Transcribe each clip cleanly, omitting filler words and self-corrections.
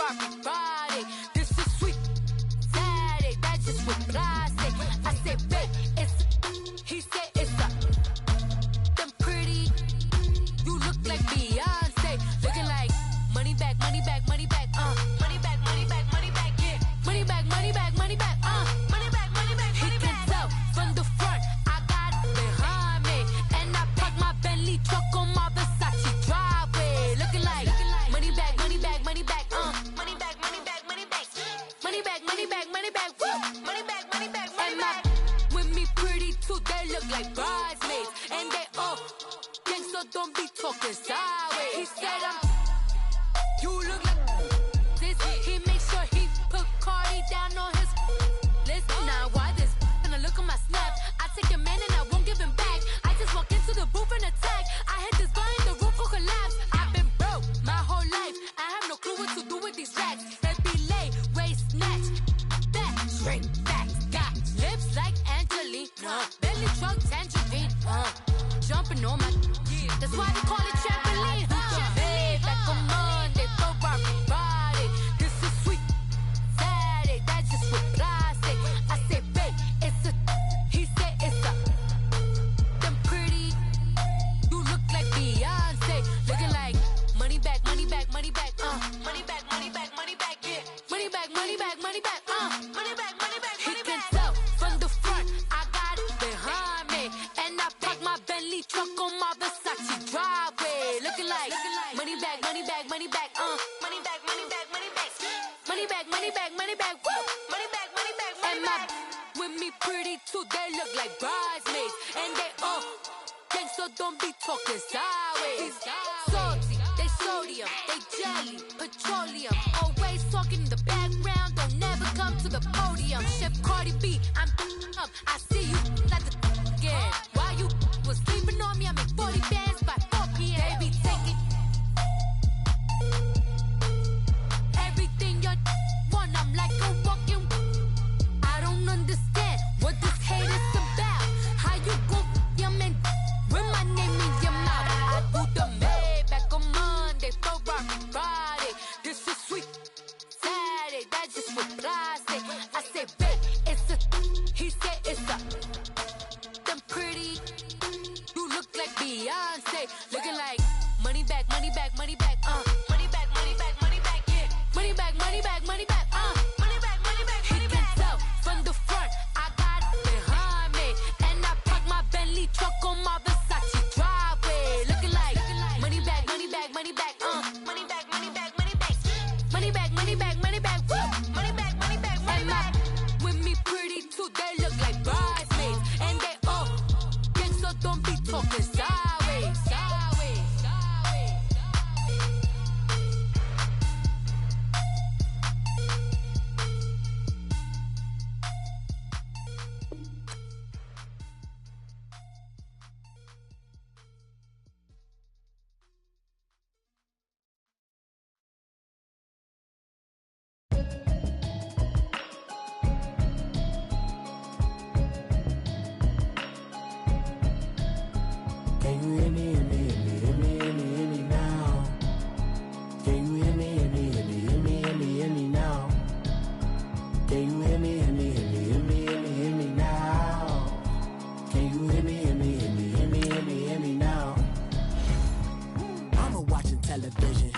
Barbie Friday. This is sweet Saturday. That's just what I say. I say, babe, it's. He said it's a. Them pretty. You look like Beyonce. Looking like money back, money back, money back. Money back, money back, money back. Yeah. Money back, money back, money back. Money back, money back, money back. He can tell from the front. I got it behind me, and I park my Bentley truck on my Versace driveway. Looking like money back, money back, money back. Money back, money back, money back. Money back, money back, money back. Money back, money back, money back. With me pretty too, they look like bridesmaids, and they all gang, so don't be talking sideways. He said you look like this. He make sure he put Cardi down on his list. Now why this? And I look at my snap. I take your man and I won't give him back. I just walk into the booth and attack. I hit this button, the roof will collapse. I've been broke my whole life. I have no clue what to do with these racks. That be lay, waist snatch, back, straight back. Got lips like Angelina, belly truck tangerine. Jumping on my, that's why they call it trampoline. Babe, back on Monday for Barbie Friday. This is sweet Saturday. That's just what I say. I say, babe, it's a. He said it's a. Them pretty. You look like Beyonce. Looking like money back, money back, money back. Money back, money back, money back. Yeah. Money back, money back, money back. Money back, money back, money back. He can tell from the front. I got it behind me, and I park my Bentley truck on my Versace driveway. Looking like money back, money back, money back. Money back, money back, money back. Money back, money back, money back. Woo. Money back, money back, money back. With me pretty too, they look like bridesmaids, and they all gang, so don't be talking sideways. Salty, they sodium, they jelly, petroleum. Always talking in the background, don't never come to the podium. Chef Cardi B, I'm up. I see you at the again. While you was sleeping on me, I make 40 bands by 4 p.m. Baby, take it. Everything you want, I'm like a walking. I don't understand what this hate is about. How you go your man with my name in your mouth? I do the Maybach on Monday for Barbie Friday. This is sweet Saturday. That's just what I say. I say, babe, it's a. He said it's a. Them pretty. You look like Beyonce. Looking like money back, money back, money back. Money back, money back, money back. Yeah. Money back, money back, money back. Money back, money back, money back. He can tell from the front. I got it behind me, and I park my Bentley truck on my Versace driveway. Looking like money back, money back, money back. Money back, money back, money back. Money back, money back, money back. Woo. Money back, money back, money back. With me pretty too, they look like bridesmaids, and they all gang, so don't be talking sideways. Sideways, sideways. Can you hear me, hear me, hear me, hear me, hear me, hear me now? Can you hear me, hear me, hear me, hear me, hear me, hear me now? Can you hear me, hear me, hear me, hear me, hear me, hear me now? Can you hear me, hear me, hear me, hear me, hear me, hear me now? Mama watching television,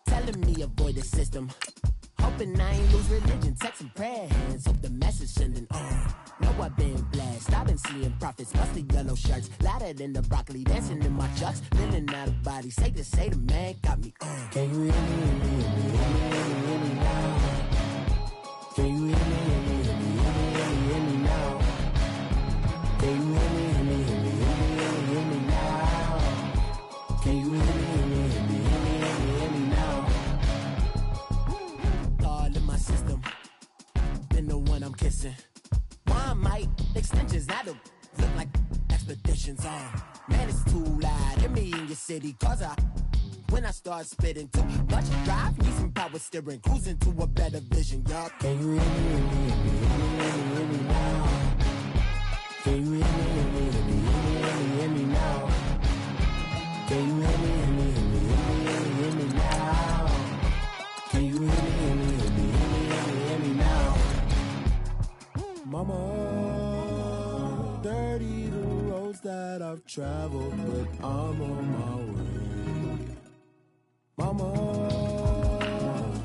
telling me avoid the system. Hoping I ain't lose religion, texting prayer hands, hope the message sending on. Know I've been blessed, I've been seeing prophets, busted yellow shirts, louder than the broccoli, dancing in my chucks, feeling out of body, say the man got me on. Can you hear me, hear me, hear me, hear me, hear me, hear me now? Can you hear me, hear me, hear me, hear me, hear me, hear me now? Can you hear me, hear me, hear me, hear me, hear me, hear me now? Can you hear me, hear me, hear me, hear me, hear me, hear me now? All in my system, been the one I'm kissing. Why might extensions now to look like expeditions on? Man, it's too loud. Hear me in your city, cause when I start spitting too much drive, need some power steering, cruising to a better vision, y'all. Can you hear me, hear me, hear me, hear me, hear me, hear me now? Can you hear me, hear me, hear me, hear me, hear me, hear me now? Can you hear me, hear me, hear me, hear me, hear me, hear me now? Can you hear me, hear of travel, but I'm on my way. Mama,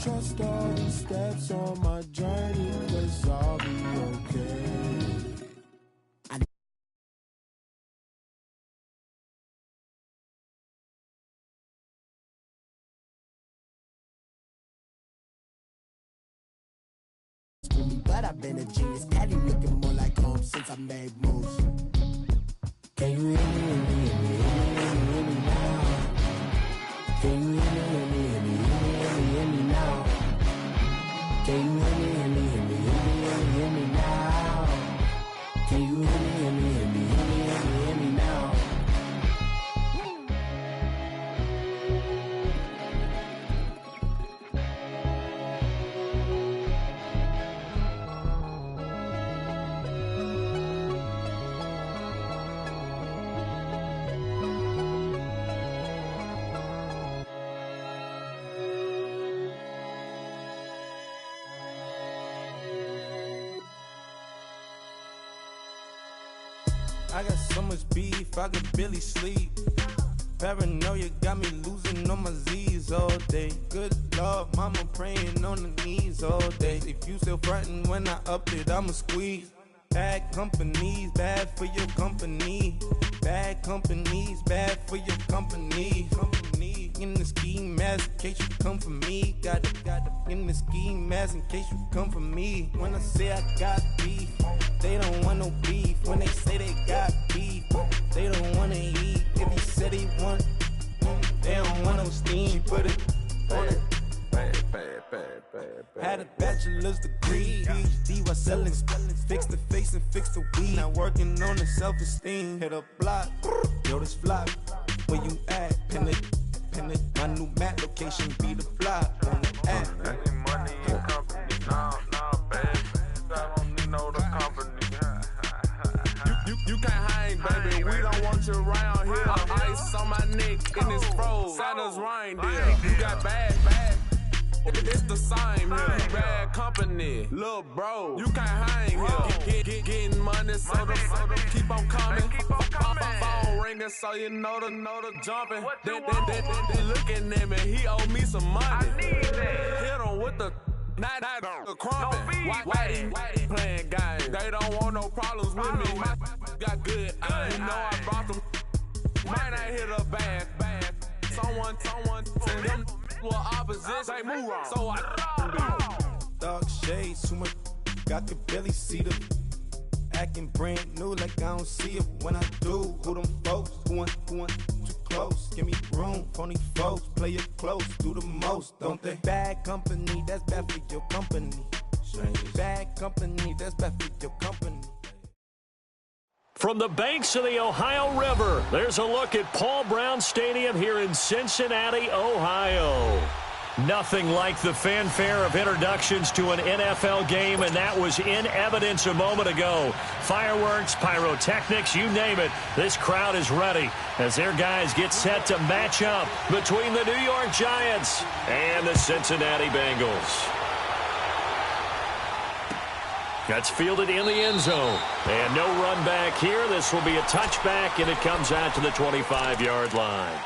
trust all the steps on my journey, 'cause I'll be okay. But I've been a genius, Cali looking more like home since I made moves. Can you hear me, hear me, hear me, hear me, hear me now? Can you hear me, hear me, hear me, hear me, hear me, hear me now? Can you hear me, hear me, hear me, hear me, hear me, hear me now? Can you hear me, hear me, hear me, hear me, hear me, hear me now? I got so much beef, I could barely sleep. Paranoia got me losing on my Z's all day. Good Lord, mama praying on the knees all day. If you still frontin' when I up it, I'ma squeeze. Bad companies, bad for your company. Bad companies, bad for your company. Company in the ski mask in case you come for me. Got it in the ski mask in case you come for me. When I say I got beef, they don't want no beef. When they say they got beef, they don't wanna eat. If he said he want, they don't want no steam. She put it on it. Had a bachelor's degree, PhD while selling, fix the face and fix the weed. Now working on the self-esteem. Hit a block, yo this flop. Where you at? Pin it. My new map location be the flop on the app. Any money in company, nah, baby. I don't need no the company. You can't hang, baby. We don't want you around here. Ice on my neck in this froze. Santa's reindeer. You got bad. It's the same here. Bad company, little bro. You can't hang here. Getting money, so the keep on coming. Phone ringing, so you know the jumping. They looking at me. He owe me some money. Hit him with the not the crumping. Whitey playing games. They don't want no problems with me. Got good. You know I brought them. Might not hit a bad. Someone send them. Well, opposition, move on. So I Dark shades, too much. I could barely see them. Acting brand new, like I don't see it when I do. Who them folks? Who want too close? Give me room, phony folks. Play it close, do the most, don't they? Bad company, that's bad for your company. Bad company, that's bad for your company. From the banks of the Ohio River, there's a look at Paul Brown Stadium here in Cincinnati, Ohio. Nothing like the fanfare of introductions to an NFL game, and that was in evidence a moment ago. Fireworks, pyrotechnics, you name it. This crowd is ready as their guys get set to match up between the New York Giants and the Cincinnati Bengals. That's fielded in the end zone. And no run back here. This will be a touchback, and it comes out to the 25-yard line.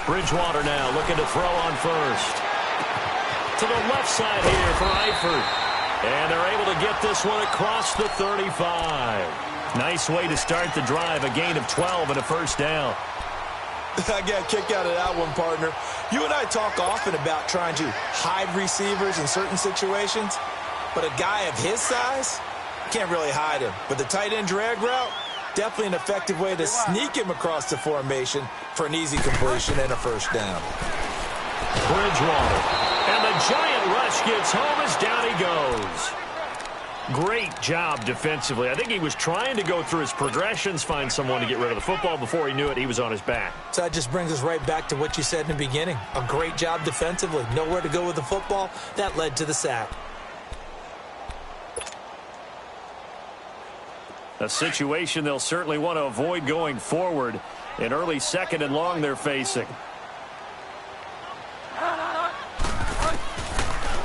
Bridgewater now looking to throw on first. To the left side here for Eifert. And they're able to get this one across the 35. Nice way to start the drive, a gain of 12 and a first down. I got a kick out of that one, partner. You and I talk often about trying to hide receivers in certain situations, but a guy of his size, can't really hide him. But the tight end drag route, definitely an effective way to sneak him across the formation for an easy completion and a first down. Bridgewater. And the giant rush gets home as down he goes. Great job defensively. I think he was trying to go through his progressions, find someone to get rid of the football. Before he knew it, he was on his back. So that just brings us right back to what you said in the beginning. A great job defensively. Nowhere to go with the football. That led to the sack. A situation they'll certainly want to avoid going forward. An early 2nd and long they're facing.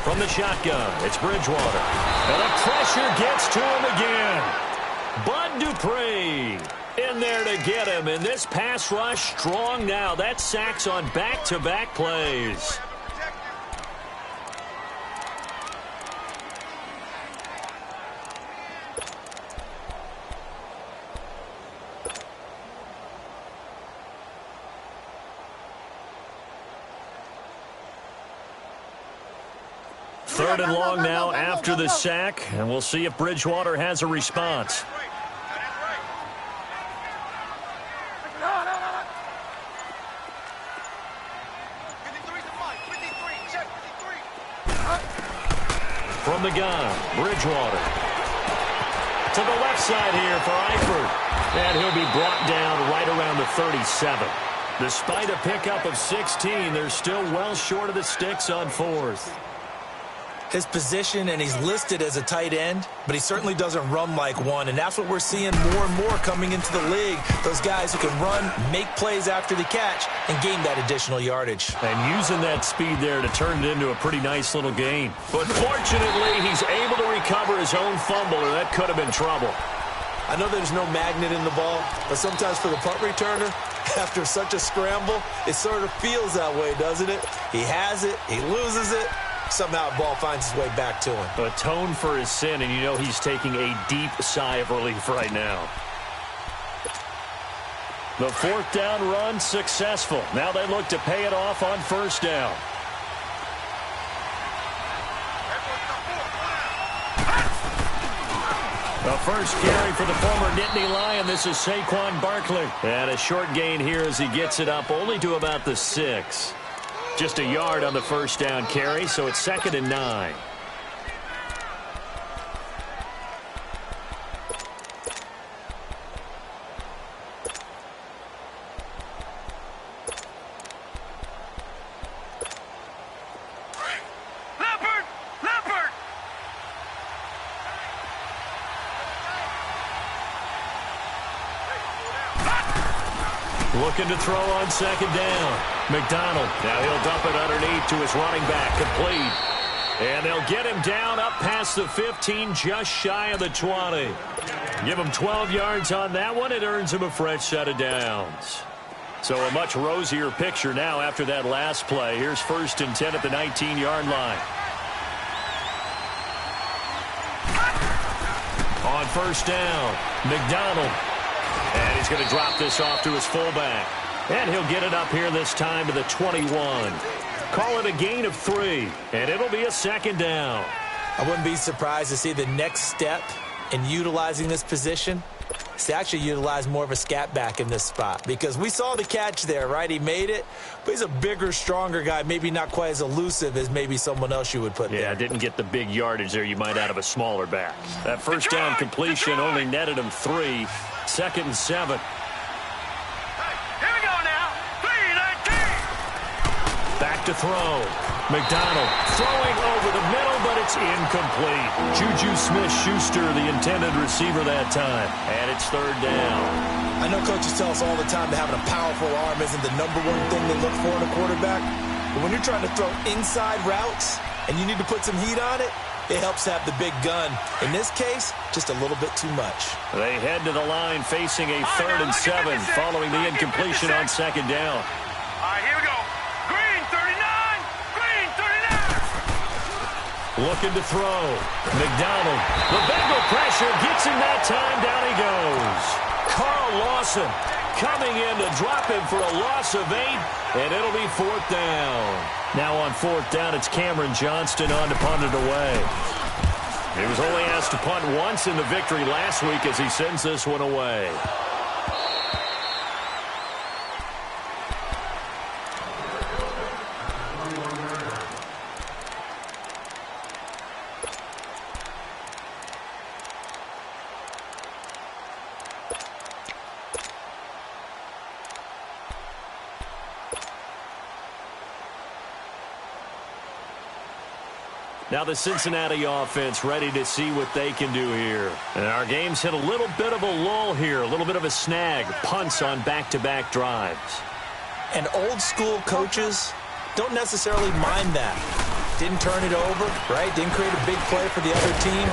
From the shotgun, it's Bridgewater. And the pressure gets to him again. Bud Dupree in there to get him. And this pass rush strong now. That's sacks on back-to-back plays. Third and long now after the sack, and we'll see if Bridgewater has a response. From the gun, Bridgewater. To the left side here for Eifert. And he'll be brought down right around the 37. Despite a pickup of 16, they're still well short of the sticks on 4th. His position, and he's listed as a tight end, but he certainly doesn't run like one, and that's what we're seeing more and more coming into the league. Those guys who can run, make plays after the catch, and gain that additional yardage. And using that speed there to turn it into a pretty nice little gain. But fortunately, he's able to recover his own fumble, or that could have been trouble. I know there's no magnet in the ball, but sometimes for the punt returner, after such a scramble, it sort of feels that way, doesn't it? He has it, he loses it. Somehow the ball finds its way back to him. Atone for his sin, and you know he's taking a deep sigh of relief right now. The 4th down run successful. Now they look to pay it off on 1st down. The first carry for the former Nittany Lion. This is Saquon Barkley. And a short gain here as he gets it up only to about the 6. Just a yard on the 1st down carry, so it's 2nd and 9. Looking to throw on 2nd down. McDonald, now he'll dump it underneath to his running back, complete. And they'll get him down up past the 15, just shy of the 20. Give him 12 yards on that one. It earns him a fresh set of downs. So a much rosier picture now after that last play. Here's 1st and 10 at the 19-yard line. On 1st down, McDonald. And he's going to drop this off to his fullback. And he'll get it up here this time to the 21. Call it a gain of 3, and it'll be a 2nd down. I wouldn't be surprised to see the next step in utilizing this position is to actually utilize more of a scat back in this spot. Because we saw the catch there, right? He made it, but he's a bigger, stronger guy, maybe not quite as elusive as maybe someone else you would put there. Yeah, didn't get the big yardage there you might out of a smaller back. That 1st down completion only netted him 3. 2nd and 7. Back to throw. McDonald throwing over the middle, but it's incomplete. Juju Smith-Schuster, the intended receiver that time. And it's 3rd down. I know coaches tell us all the time that having a powerful arm isn't the #1 thing they look for in a quarterback. But when you're trying to throw inside routes and you need to put some heat on it, it helps to have the big gun. In this case, just a little bit too much. They head to the line facing a 3rd and 7 following the incompletion on 2nd down. All right, here we go. Green 39! Green 39! Looking to throw. McDonald. The Bengal pressure gets him that time. Down he goes. Carl Lawson coming in to drop him for a loss of 8, and it'll be 4th down. Now on 4th down, it's Cameron Johnston on to punt it away. He was only asked to punt once in the victory last week as he sends this one away. Now the Cincinnati offense ready to see what they can do here. And our game's hit a little bit of a lull here, a little bit of a snag, punts on back-to-back drives. And old-school coaches don't necessarily mind that. Didn't turn it over, right? Didn't create a big play for the other team.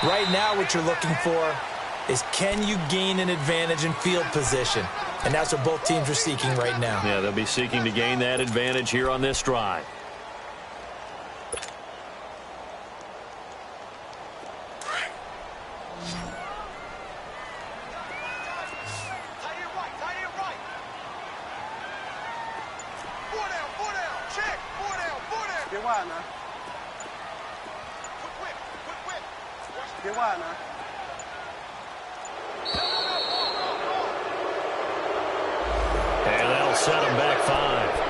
Right now what you're looking for is can you gain an advantage in field position? And that's what both teams are seeking right now. Yeah, they'll be seeking to gain that advantage here on this drive. And that'll set them back 5.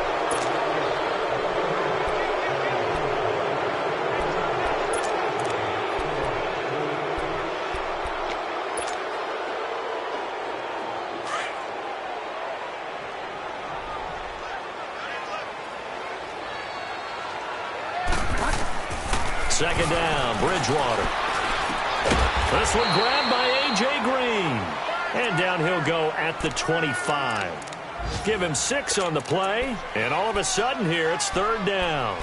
Second down, Bridgewater. This one grabbed by A.J. Green. And down he'll go at the 25. Give him 6 on the play. And all of a sudden here, it's third down.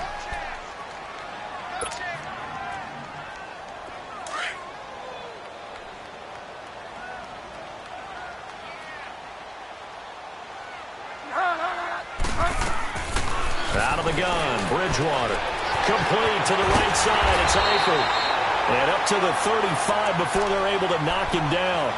Out of the gun, Bridgewater. Complete to the right side. It's Eifert. And up to the 35 before they're able to knock him down.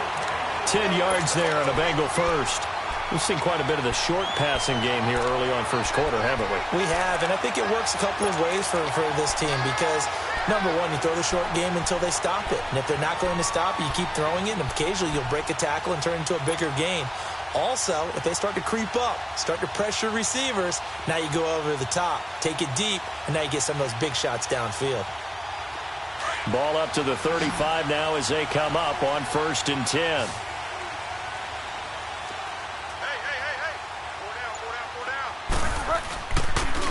10 yards there on a Bengal first. We've seen quite a bit of the short passing game here early on first quarter, haven't we? We have, and I think it works a couple of ways for this team because, number one, you throw the short game until they stop it. And if they're not going to stop it, you keep throwing it, and occasionally you'll break a tackle and turn it into a bigger gain. Also, if they start to creep up, start to pressure receivers, now you go over the top, take it deep, and now you get some of those big shots downfield. Ball up to the 35 now as they come up on 1st and 10.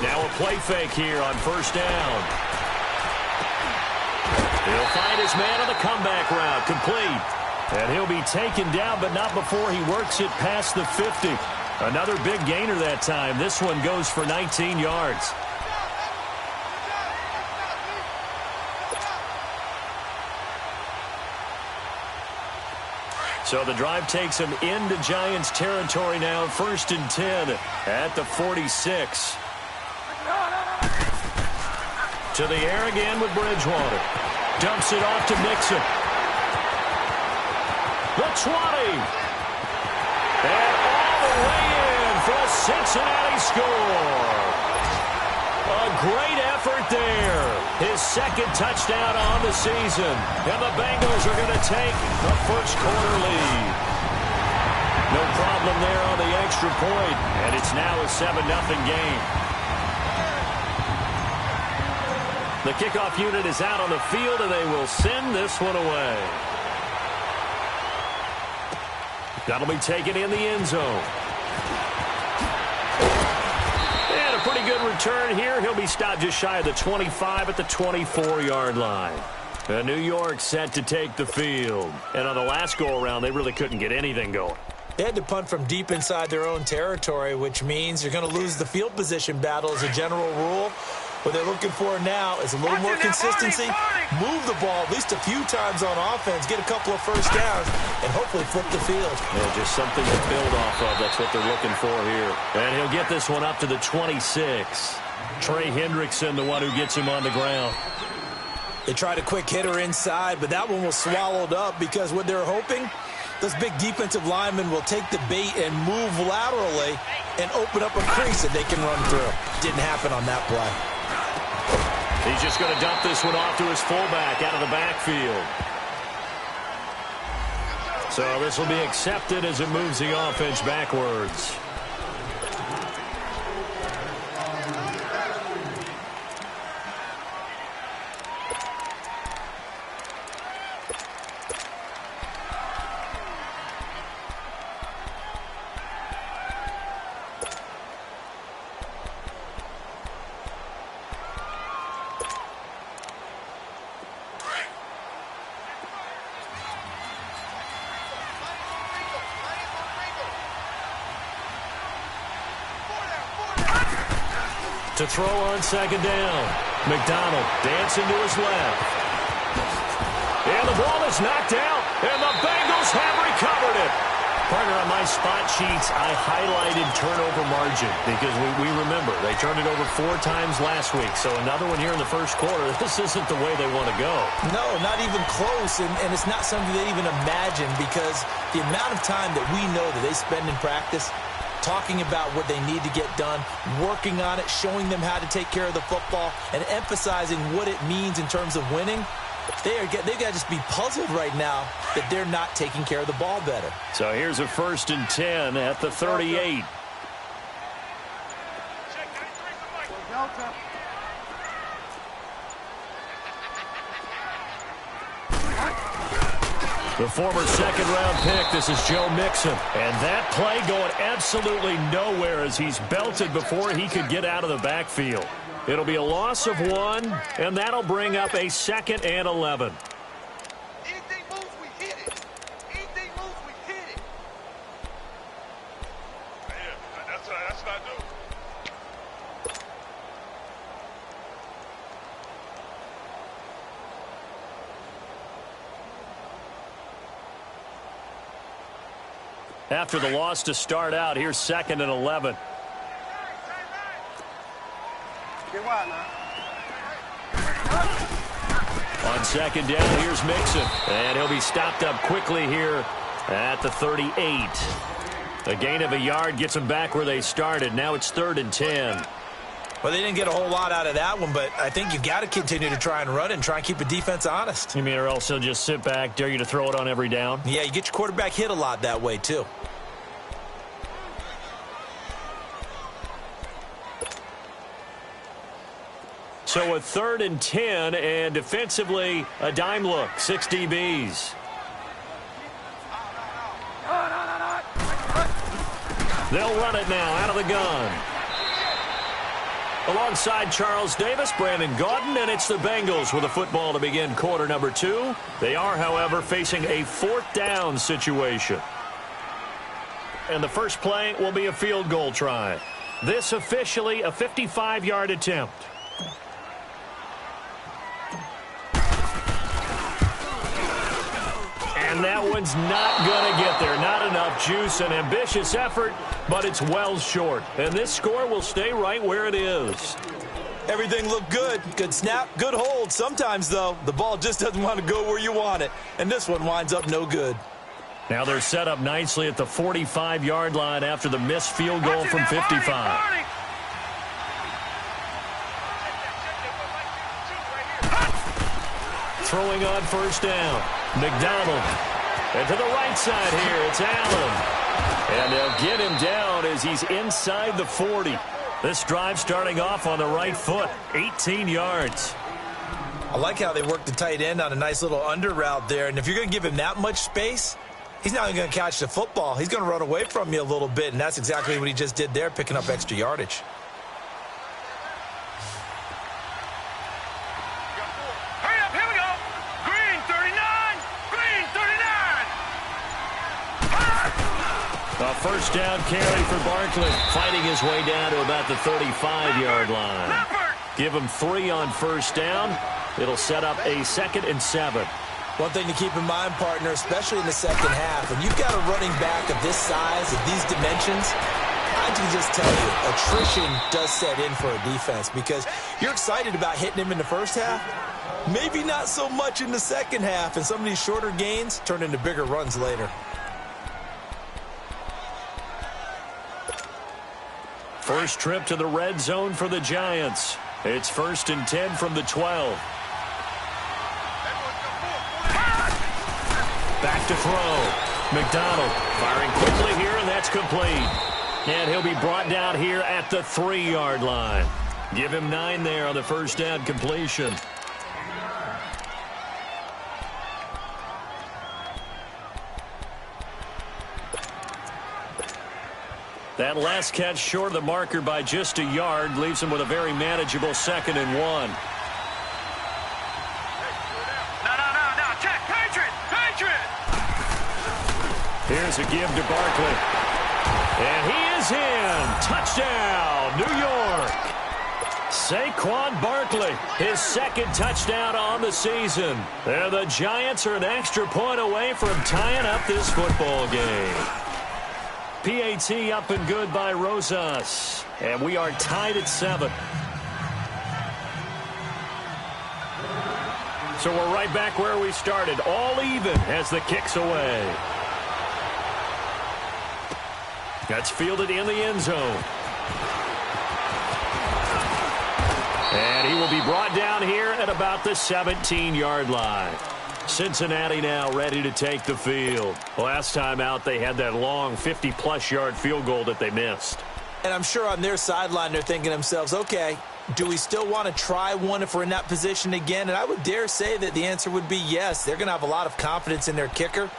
Now a play fake here on 1st down. He'll find his man on the comeback route, complete. And he'll be taken down, but not before he works it past the 50. Another big gainer that time. This one goes for 19 yards. So the drive takes him into Giants territory now. 1st and 10 at the 46. To the air again with Bridgewater. Dumps it off to Mixon. The 20. And all the way in for a Cincinnati score. A great effort there. His second touchdown on the season. And the Bengals are going to take the first quarter lead. No problem there on the extra point. And it's now a 7-0 game. The kickoff unit is out on the field, and they will send this one away. That'll be taken in the end zone. And a pretty good return here. He'll be stopped just shy of the 25 at the 24-yard line. New York set to take the field. And on the last go-around, they really couldn't get anything going. They had to punt from deep inside their own territory, which means you're going to lose the field position battle as a general rule. What they're looking for now is a little more consistency, move the ball at least a few times on offense, get a couple of first downs, and hopefully flip the field. Yeah, just something to build off of. That's what they're looking for here. And he'll get this one up to the 26. Trey Hendrickson, the one who gets him on the ground. They tried a quick hitter inside, but that one was swallowed up because what they're hoping, those big defensive linemen will take the bait and move laterally and open up a crease that they can run through. Didn't happen on that play. He's just going to dump this one off to his fullback out of the backfield. So this will be accepted as it moves the offense backwards. to throw on second down. McDonald dancing to his left. And the ball is knocked out, and the Bengals have recovered it. Partner, on my spot sheets, I highlighted turnover margin because we remember they turned it over 4 times last week. So another one here in the first quarter. This isn't the way they want to go. No, not even close, and it's not something they even imagine because the amount of time that we know that they spend in practice talking about what they need to get done, working on it, showing them how to take care of the football, and emphasizing what it means in terms of winning. They've got to just be puzzled right now that they're not taking care of the ball better. So here's a 1st and 10 at the 38. The former second-round pick, this is Joe Mixon. And that play going absolutely nowhere as he's belted before he could get out of the backfield. It'll be a loss of 1, and that'll bring up a 2nd and 11. Anything moves, we hit it. Anything moves, we hit it. Yeah, that's what I do. After the loss to start out, here's 2nd and 11. Get wide now. On second down, here's Mixon. And he'll be stopped up quickly here at the 38. A gain of a yard gets them back where they started. Now it's 3rd and 10. Well, they didn't get a whole lot out of that one, but I think you've got to continue to try and run and try and keep the defense honest. You mean or else they'll just sit back, dare you to throw it on every down? Yeah, you get your quarterback hit a lot that way, too. So a 3rd and 10, and defensively, a dime look, 6 DBs. They'll run it now out of the gun. Alongside Charles Davis, Brandon Gaudin, and it's the Bengals with a football to begin quarter number 2. They are, however, facing a 4th down situation. And the first play will be a field goal try. This officially a 55-yard attempt. And that one's not going to get there. Not enough juice, an ambitious effort, but it's well short. And this score will stay right where it is. Everything looked good. Good snap, good hold. Sometimes, though, the ball just doesn't want to go where you want it. And this one winds up no good. Now they're set up nicely at the 45-yard line after the missed field goal from 55. Throwing on first down. McDonald. And to the right side here, it's Allen. And they'll get him down as he's inside the 40. This drive starting off on the right foot, 18 yards. I like how they work the tight end on a nice little under route there. And if you're going to give him that much space, he's not going to catch the football. He's going to run away from you a little bit, and that's exactly what he just did there, picking up extra yardage. A first down carry for Barkley, fighting his way down to about the 35-yard line. Give him 3 on first down. It'll set up a 2nd and 7. One thing to keep in mind, partner, especially in the second half, when you've got a running back of this size, of these dimensions, I can just tell you, attrition does set in for a defense because you're excited about hitting him in the first half, maybe not so much in the second half, and some of these shorter gains turn into bigger runs later. First trip to the red zone for the Giants. It's 1st and 10 from the 12. Back to throw. McDonald firing quickly here, and that's complete. And he'll be brought down here at the 3-yard line. Give him 9 there on the first down completion. That last catch short of the marker by just a yard leaves him with a very manageable 2nd and 1. No. Check. Patriot. Here's a give to Barkley. And he is in. Touchdown, New York. Saquon Barkley, his second touchdown on the season. And the Giants are an extra point away from tying up this football game. PAT up and good by Rosas. And we are tied at 7. So we're right back where we started, all even as the kick's away. That's fielded in the end zone. And he will be brought down here at about the 17-yard line. Cincinnati now ready to take the field. Last time out, they had that long 50-plus yard field goal that they missed. And I'm sure on their sideline, they're thinking to themselves, okay, do we still want to try one if we're in that position again? And I would dare say that the answer would be yes. They're going to have a lot of confidence in their kicker.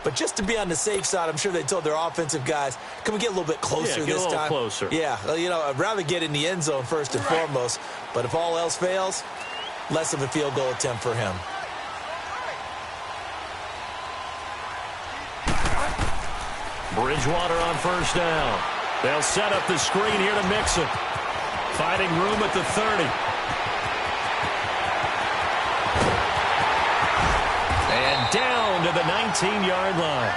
But just to be on the safe side, I'm sure they told their offensive guys, can we get a little bit closer this time? Closer. Yeah, well, you know, I'd rather get in the end zone first and foremost. But if all else fails, less of a field goal attempt for him. Bridgewater on first down. They'll set up the screen here to Mixon. Finding room at the 30. And down to the 19-yard line.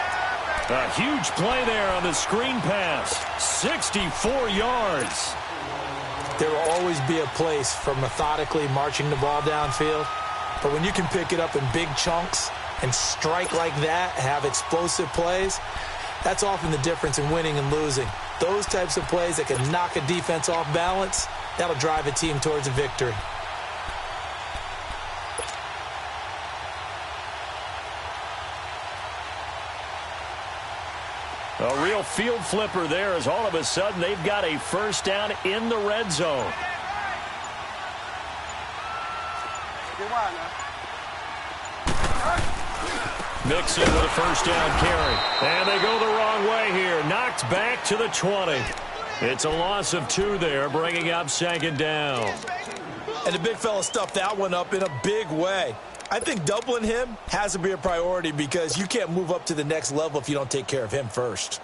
A huge play there on the screen pass. 64 yards. There will always be a place for methodically marching the ball downfield. But when you can pick it up in big chunks and strike like that, have explosive plays, that's often the difference in winning and losing. Those types of plays that can knock a defense off balance, that'll drive a team towards a victory. A real field flipper there as all of a sudden they've got a first down in the red zone. Mixon with a first down carry. And they go the wrong way here. Knocked back to the 20. It's a loss of 2 there, bringing up second down. And the big fella stuffed that one up in a big way. I think doubling him has to be a priority because you can't move up to the next level if you don't take care of him first.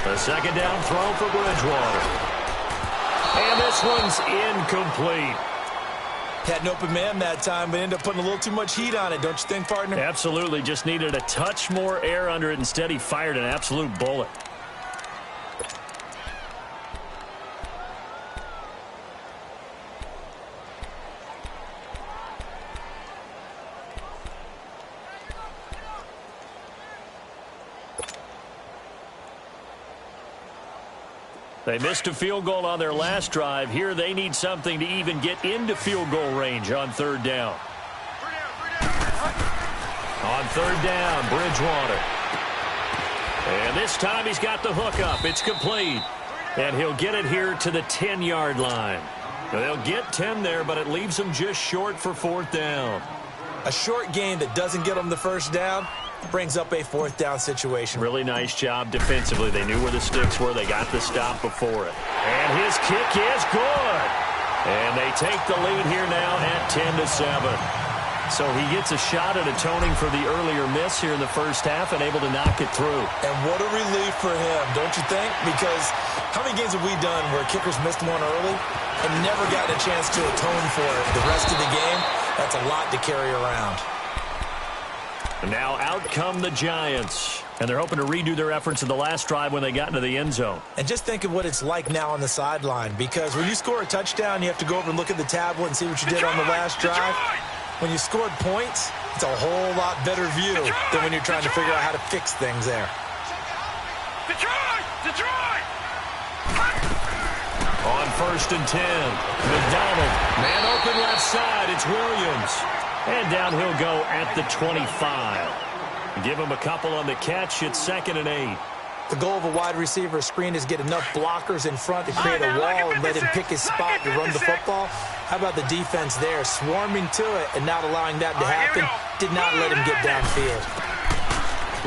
A second down throw for Bridgewater. And this one's incomplete. Had an open man that time, but ended up putting a little too much heat on it, don't you think, partner? Absolutely. Just needed a touch more air under it. Instead, he fired an absolute bullet. They missed a field goal on their last drive. Here they need something to even get into field goal range on third down. On third down, Bridgewater. And this time he's got the hook up. It's complete. And he'll get it here to the 10-yard line. They'll get 10 there, but it leaves them just short for fourth down. A short gain that doesn't get them the first down brings up a fourth down situation. Really nice job defensively. They knew where the sticks were. They got the stop before it. And his kick is good. And they take the lead here now at 10-7. So he gets a shot at atoning for the earlier miss here in the first half and able to knock it through. And what a relief for him, don't you think? Because how many games have we done where kickers missed one early and never gotten a chance to atone for it the rest of the game? That's a lot to carry around. And now out come the Giants. And they're hoping to redo their efforts in the last drive when they got into the end zone. And just think of what it's like now on the sideline. Because when you score a touchdown, you have to go over and look at the tablet and see what you did on the last drive. When you scored points, it's a whole lot better view than when you're trying to figure out how to fix things there. On first and 10, McDonald. Man open left side. It's Williams. And down he'll go at the 25. Give him a couple on the catch. It's 2nd and 8. The goal of a wide receiver screen is get enough blockers in front to create a wall and let him pick his spot to run the football. How about the defense there, swarming to it and not allowing that to happen? Did not let him get downfield.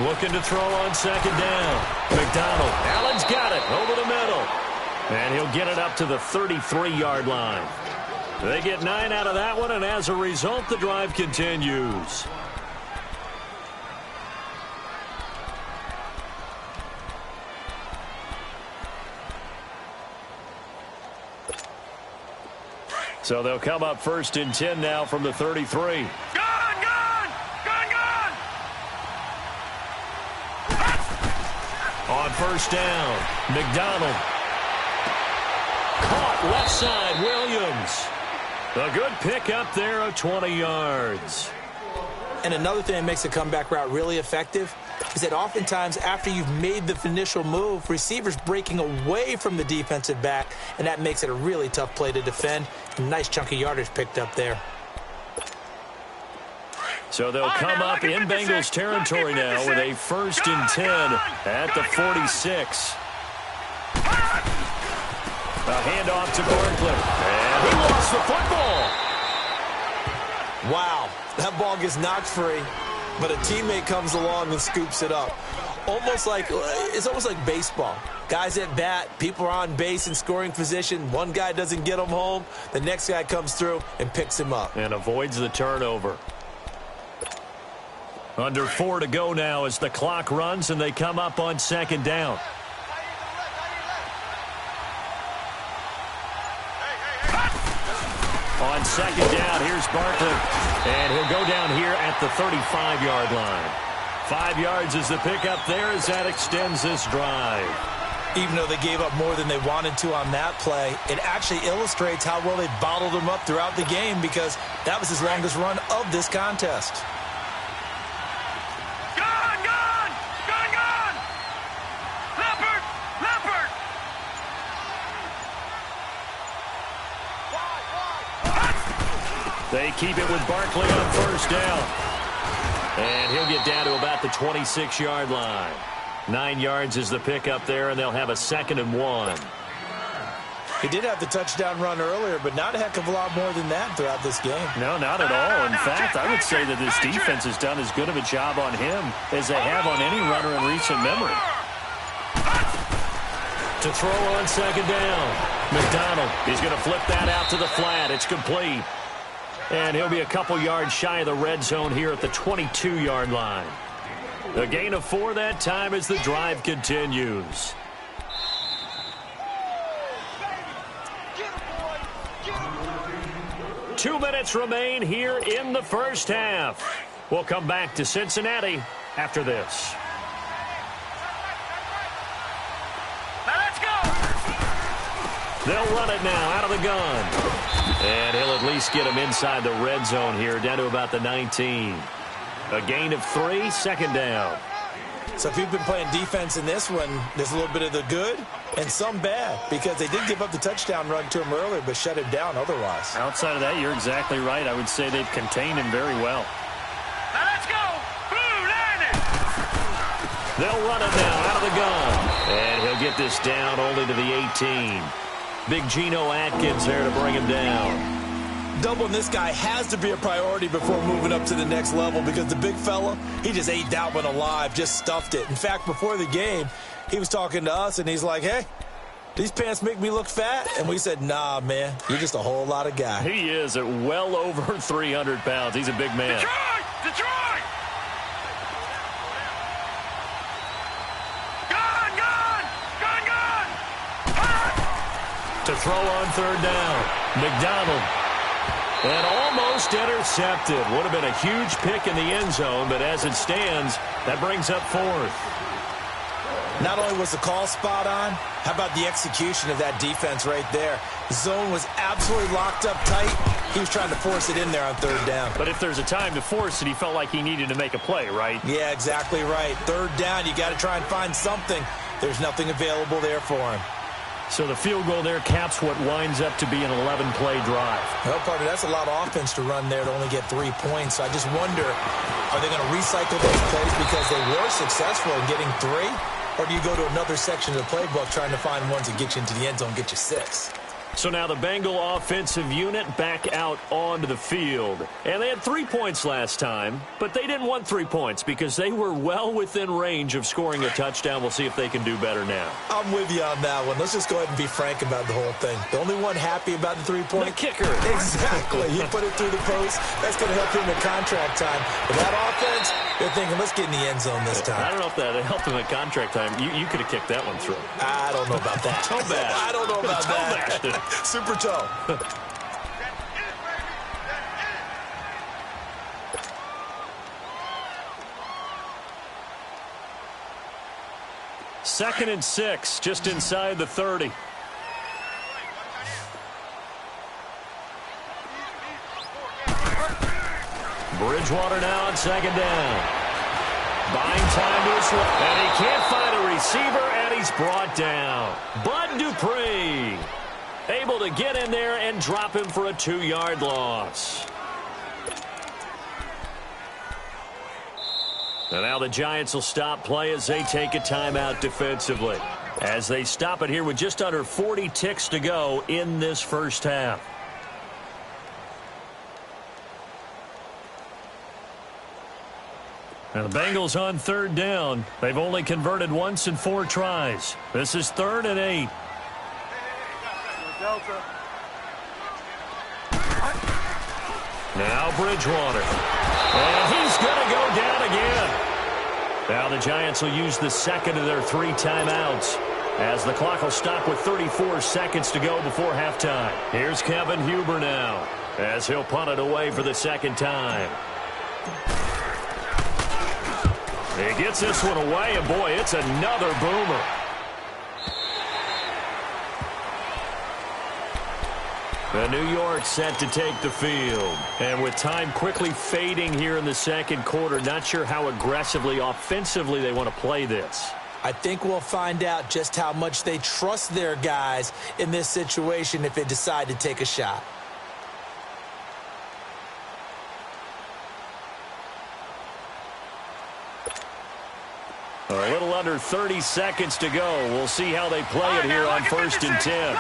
Looking to throw on second down. McDonald. Allen's got it over the middle. And he'll get it up to the 33-yard line. They get 9 out of that one, and as a result, the drive continues. So they'll come up 1st and 10 now from the 33. On 1st down, McDonald. Caught left side, Williams. A good pickup there of 20 yards. And another thing that makes a comeback route really effective is that oftentimes after you've made the initial move, receivers breaking away from the defensive back, and that makes it a really tough play to defend. A nice chunk of yardage picked up there. So they'll come up in Bengals territory now with a 1st and 10 at the 46. A handoff to Barkley. And he lost the football. Wow, that ball gets knocked free, but a teammate comes along and scoops it up. It's almost like baseball. Guys at bat, people are on base in scoring position. One guy doesn't get him home. The next guy comes through and picks him up. And avoids the turnover. Under 4 to go now as the clock runs and they come up on 2nd down. On 2nd down, here's Barkley. And he'll go down here at the 35-yard line. 5 yards is the pickup there as that extends this drive. Even though they gave up more than they wanted to on that play, it actually illustrates how well they bottled him up throughout the game because that was his longest run of this contest. They keep it with Barkley on 1st down. And he'll get down to about the 26-yard line. 9 yards is the pickup there, and they'll have a 2nd and 1. He did have the touchdown run earlier, but not a heck of a lot more than that throughout this game. No, not at all. In fact, I would say that this defense has done as good of a job on him as they have on any runner in recent memory. To throw on 2nd down. McDonald is going to flip that out to the flat. It's complete. And he'll be a couple yards shy of the red zone here at the 22-yard line. A gain of 4 that time as the drive continues. Two minutes remain here in the first half. We'll come back to Cincinnati after this. They'll run it now out of the gun. And he'll at least get him inside the red zone here, down to about the 19. A gain of 3, 2nd down. So if you've been playing defense in this one, there's a little bit of the good and some bad because they did give up the touchdown run to him earlier but shut him down otherwise. Outside of that, you're exactly right. I would say they've contained him very well. Now let's go. Blue Niners. They'll run it now out of the gun. And he'll get this down only to the 18. Big Geno Atkins there to bring him down. Doubling this guy has to be a priority before moving up to the next level because the big fella, he just ate that one alive, just stuffed it. In fact, before the game, he was talking to us, and he's like, hey, these pants make me look fat. And we said, nah, man, you're just a whole lot of guy. He is at well over 300 pounds. He's a big man. Detroit! Detroit! Gun! Gun! Gun! Gun! To throw on 3rd down. McDonald. And almost intercepted. Would have been a huge pick in the end zone, but as it stands, that brings up 4th. Not only was the call spot on, how about the execution of that defense right there? The zone was absolutely locked up tight. He was trying to force it in there on 3rd down. But if there's a time to force it, he felt like he needed to make a play, right? Yeah, exactly right. 3rd down, you got to try and find something. There's nothing available there for him. So the field goal there caps what winds up to be an 11-play drive. Well, partner, that's a lot of offense to run there to only get 3 points. So I just wonder, are they going to recycle those plays because they were successful in getting 3? Or do you go to another section of the playbook trying to find ones that get you into the end zone, get you 6? So now the Bengal offensive unit back out onto the field. And they had 3 points last time, but they didn't want 3 points because they were well within range of scoring a touchdown. We'll see if they can do better now. I'm with you on that one. Let's just go ahead and be frank about the whole thing. The only one happy about the 3-point? The kicker. Exactly. He put it through the post. That's going to help him in contract time. But that offense, they're thinking, let's get in the end zone this time. I don't know if that helped him at contract time. You could have kicked that one through. I don't know about that. Toe bash. I don't know about that. Super toe. 2nd and 6, just inside the 30. Bridgewater now on 2nd down. Buying time to his left. And he can't find a receiver, and he's brought down. Bud Dupree able to get in there and drop him for a 2-yard loss. And now the Giants will stop play as they take a timeout defensively. As they stop it here with just under 40 ticks to go in this first half. Now the Bengals on 3rd down. They've only converted once in 4 tries. This is 3rd and 8. Now Bridgewater. And he's going to go down again. Now the Giants will use the 2nd of their 3 timeouts as the clock will stop with 34 seconds to go before halftime. Here's Kevin Huber now as he'll punt it away for the 2nd time. He gets this one away, and boy, it's another boomer. And New York set to take the field. And with time quickly fading here in the 2nd quarter, not sure how aggressively, offensively they want to play this. I think we'll find out just how much they trust their guys in this situation if they decide to take a shot. A little under 30 seconds to go. We'll see how they play it here on 1st and 10.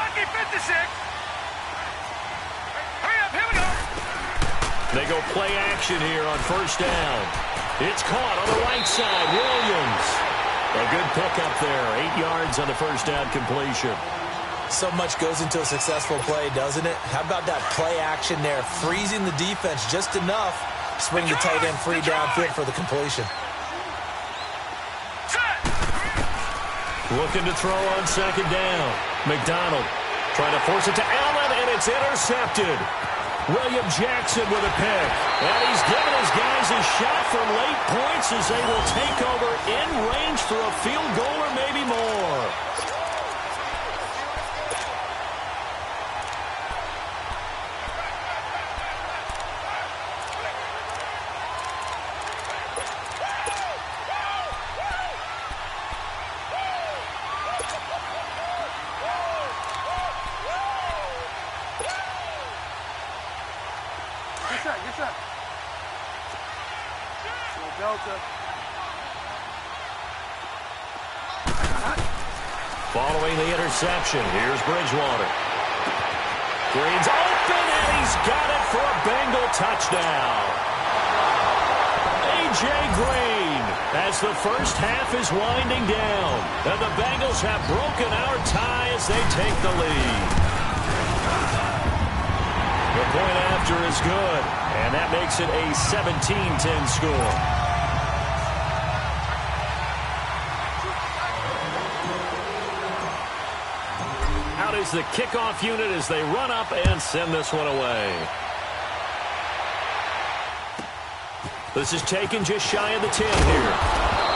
They go play action here on 1st down. It's caught on the right side. Williams. A good pickup there. 8 yards on the 1st down completion. So much goes into a successful play, doesn't it? How about that play action there? Freezing the defense just enough to swing the tight end free downfield for the completion. Looking to throw on 2nd down. McDonald trying to force it to Allen, and it's intercepted. William Jackson with a pick. And he's given his guys a shot for late points as they will take over in range for a field goal or maybe more. Following the interception, here's Bridgewater. Green's open, and he's got it for a Bengal touchdown. A.J. Green, as the first half is winding down, and the Bengals have broken our tie as they take the lead. The point after is good, and that makes it a 17-10 score. Out is the kickoff unit as they run up and send this one away. This is taken just shy of the 10 here.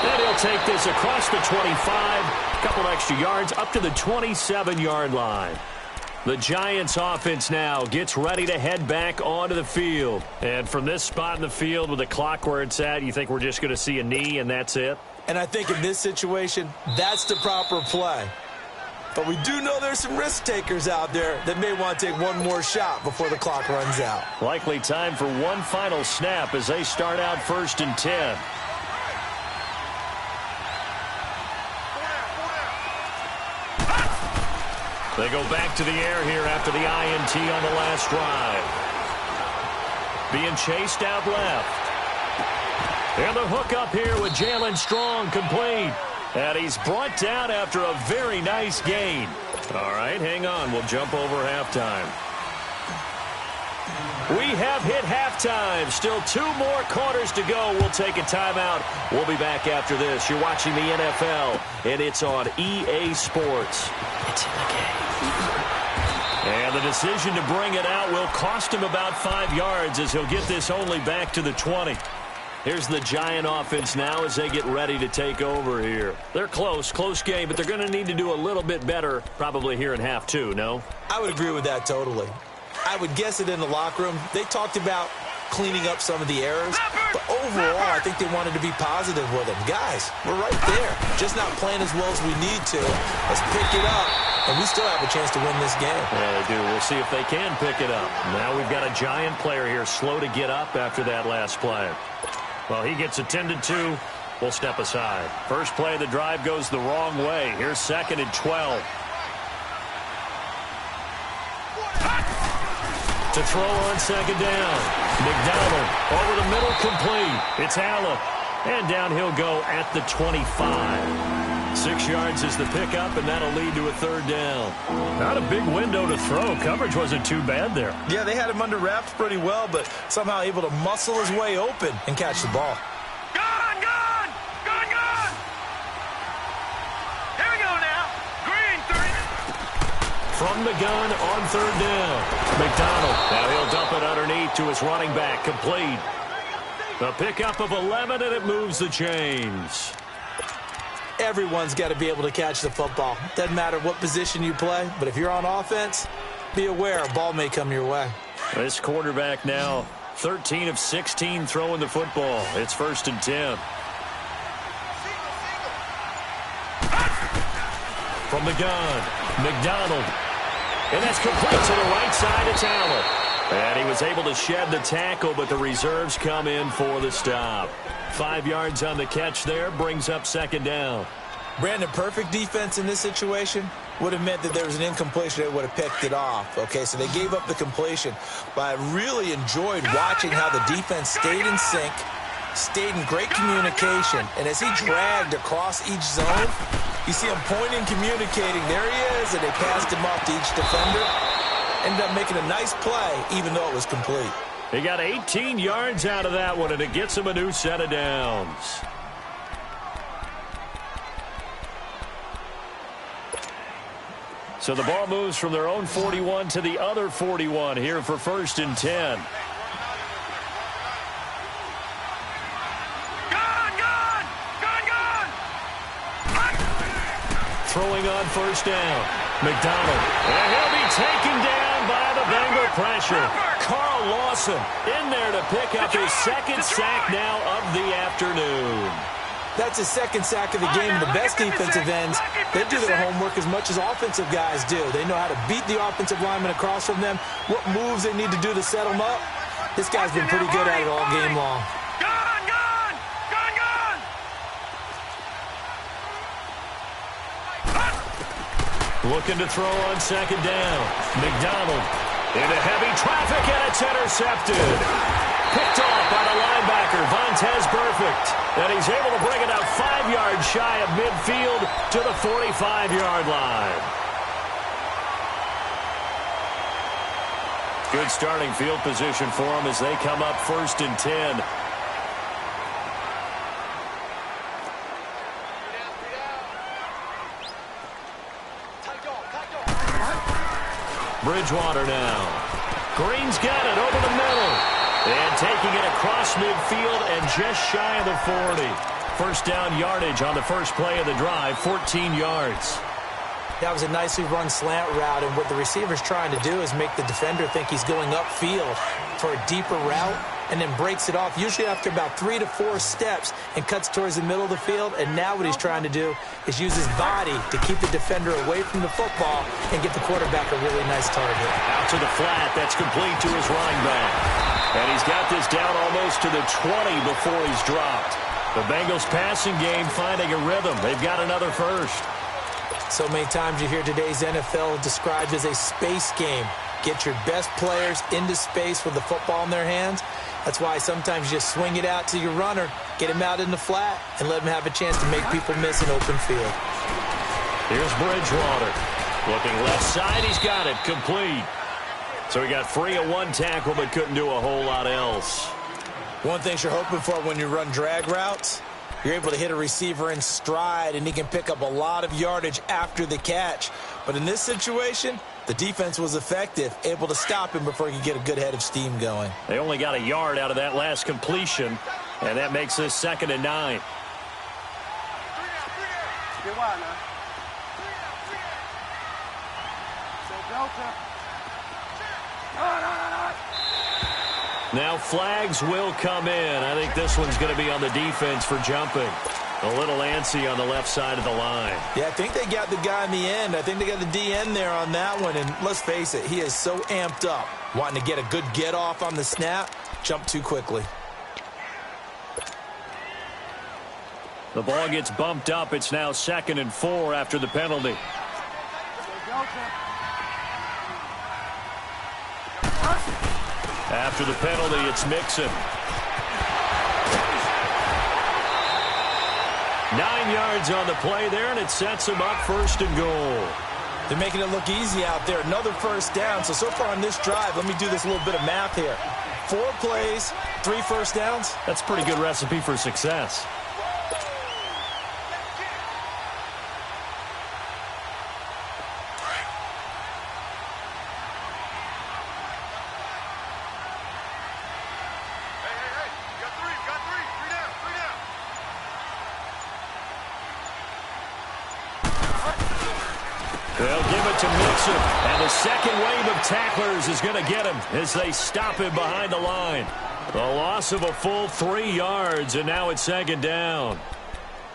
And he'll take this across the 25, a couple extra yards up to the 27-yard line. The Giants offense now gets ready to head back onto the field. And from this spot in the field with the clock where it's at, you think we're just going to see a knee and that's it? And I think in this situation, that's the proper play. But we do know there's some risk takers out there that may want to take one more shot before the clock runs out. Likely time for one final snap as they start out 1st and 10. They go back to the air here after the INT on the last drive. Being chased out left. And the hook up here with Jalen Strong complete. And he's brought down after a very nice gain. All right, hang on. We'll jump over halftime. We have hit halftime. Still 2 more quarters to go. We'll take a timeout. We'll be back after this. You're watching the NFL, and it's on EA Sports. It's in the game. And the decision to bring it out will cost him about 5 yards as he'll get this only back to the 20. Here's the Giant offense now as they get ready to take over here. They're close game, but they're going to need to do a little bit better probably here in half two, no? I would agree with that totally. I would guess it in the locker room. They talked about cleaning up some of the errors, but overall, I think they wanted to be positive with them. Guys, we're right there. Just not playing as well as we need to. Let's pick it up, and we still have a chance to win this game. Yeah, they do. We'll see if they can pick it up. Now we've got a Giant player here slow to get up after that last play. Well, he gets attended to. We'll step aside. First play of the drive goes the wrong way. Here's 2nd and 12. To throw on 2nd down. McDonald over the middle, complete. It's Allen. And down he'll go at the 25. 6 yards is the pickup, and that'll lead to a 3rd down. Not a big window to throw. Coverage wasn't too bad there. Yeah, they had him under wraps pretty well, but somehow able to muscle his way open and catch the ball. Gone! Here we go now. Green 3. From the gun on 3rd down. McDonald. Now he'll dump it underneath to his running back. Complete. The pickup of 11, and it moves the chains. Everyone's got to be able to catch the football. Doesn't matter what position you play, but if you're on offense, be aware a ball may come your way. This quarterback now 13 of 16 throwing the football. It's 1st and 10. From the gun, McDonald. And that's complete to the right side. It's Allen. And he was able to shed the tackle, but the reserves come in for the stop. 5 yards on the catch there, brings up 2nd down. Brandon, perfect defense in this situation would have meant that there was an incompletion. They would have picked it off. Okay, so they gave up the completion. But I really enjoyed watching how the defense stayed in sync, stayed in great communication. And as he dragged across each zone, you see him pointing, communicating. There he is, and they passed him off to each defender. Ended up making a nice play, even though it was complete. He got 18 yards out of that one, and it gets him a new set of downs. So the ball moves from their own 41 to the other 41 here for 1st and 10. Throwing on 1st down. McDonald. And he'll be taken down by the Bengal pressure. Carl Lawson in there to pick up his 2nd sack now of the afternoon. That's his 2nd sack of the game. The best defensive ends, they do their homework as much as offensive guys do. They know how to beat the offensive lineman across from them, what moves they need to do to set them up. This guy's been pretty good at it all game long. Looking to throw on 2nd down. McDonald into heavy traffic, and it's intercepted. Picked off by the linebacker, Vontaze Burfict. And he's able to bring it out 5 yards shy of midfield to the 45-yard line. Good starting field position for him as they come up 1st and 10. Bridgewater now. Green's got it over the middle. And taking it across midfield and just shy of the 40. 1st down yardage on the first play of the drive, 14 yards. That was a nicely run slant route, and what the receiver's trying to do is make the defender think he's going upfield for a deeper route, and then breaks it off, usually after about 3 to 4 steps, and cuts towards the middle of the field. And now what he's trying to do is use his body to keep the defender away from the football and get the quarterback a really nice target. Out to the flat, that's complete to his running back. And he's got this down almost to the 20 before he's dropped. The Bengals passing game finding a rhythm. They've got another first. So many times you hear today's NFL described as a space game. Get your best players into space with the football in their hands. That's why sometimes you just swing it out to your runner, get him out in the flat, and let him have a chance to make people miss an open field. Here's Bridgewater. Looking left side, he's got it, complete. So he got free of one tackle, but couldn't do a whole lot else. One thing you're hoping for when you run drag routes, you're able to hit a receiver in stride, and he can pick up a lot of yardage after the catch. But in this situation, the defense was effective, able to stop him before he could get a good head of steam going. They only got a yard out of that last completion. And that makes this 2nd and 9. Get wide now. So Delta. Now flags will come in. I think this one's going to be on the defense for jumping. A little antsy on the left side of the line. Yeah, I think they got the guy in the end. I think they got the DN there on that one. And let's face it, he is so amped up, wanting to get a good get off on the snap, jump too quickly. The ball gets bumped up. It's now 2nd and 4 after the penalty. After the penalty, it's Mixon. 9 yards on the play there, and it sets him up 1st and goal. They're making it look easy out there. Another 1st down. So far on this drive, let me do this little bit of math here. 4 plays, 3 1st downs. That's a pretty good recipe for success. They'll give it to Mixon, and the second wave of tacklers is going to get him as they stop him behind the line. The loss of a full 3 yards, and now it's 2nd down.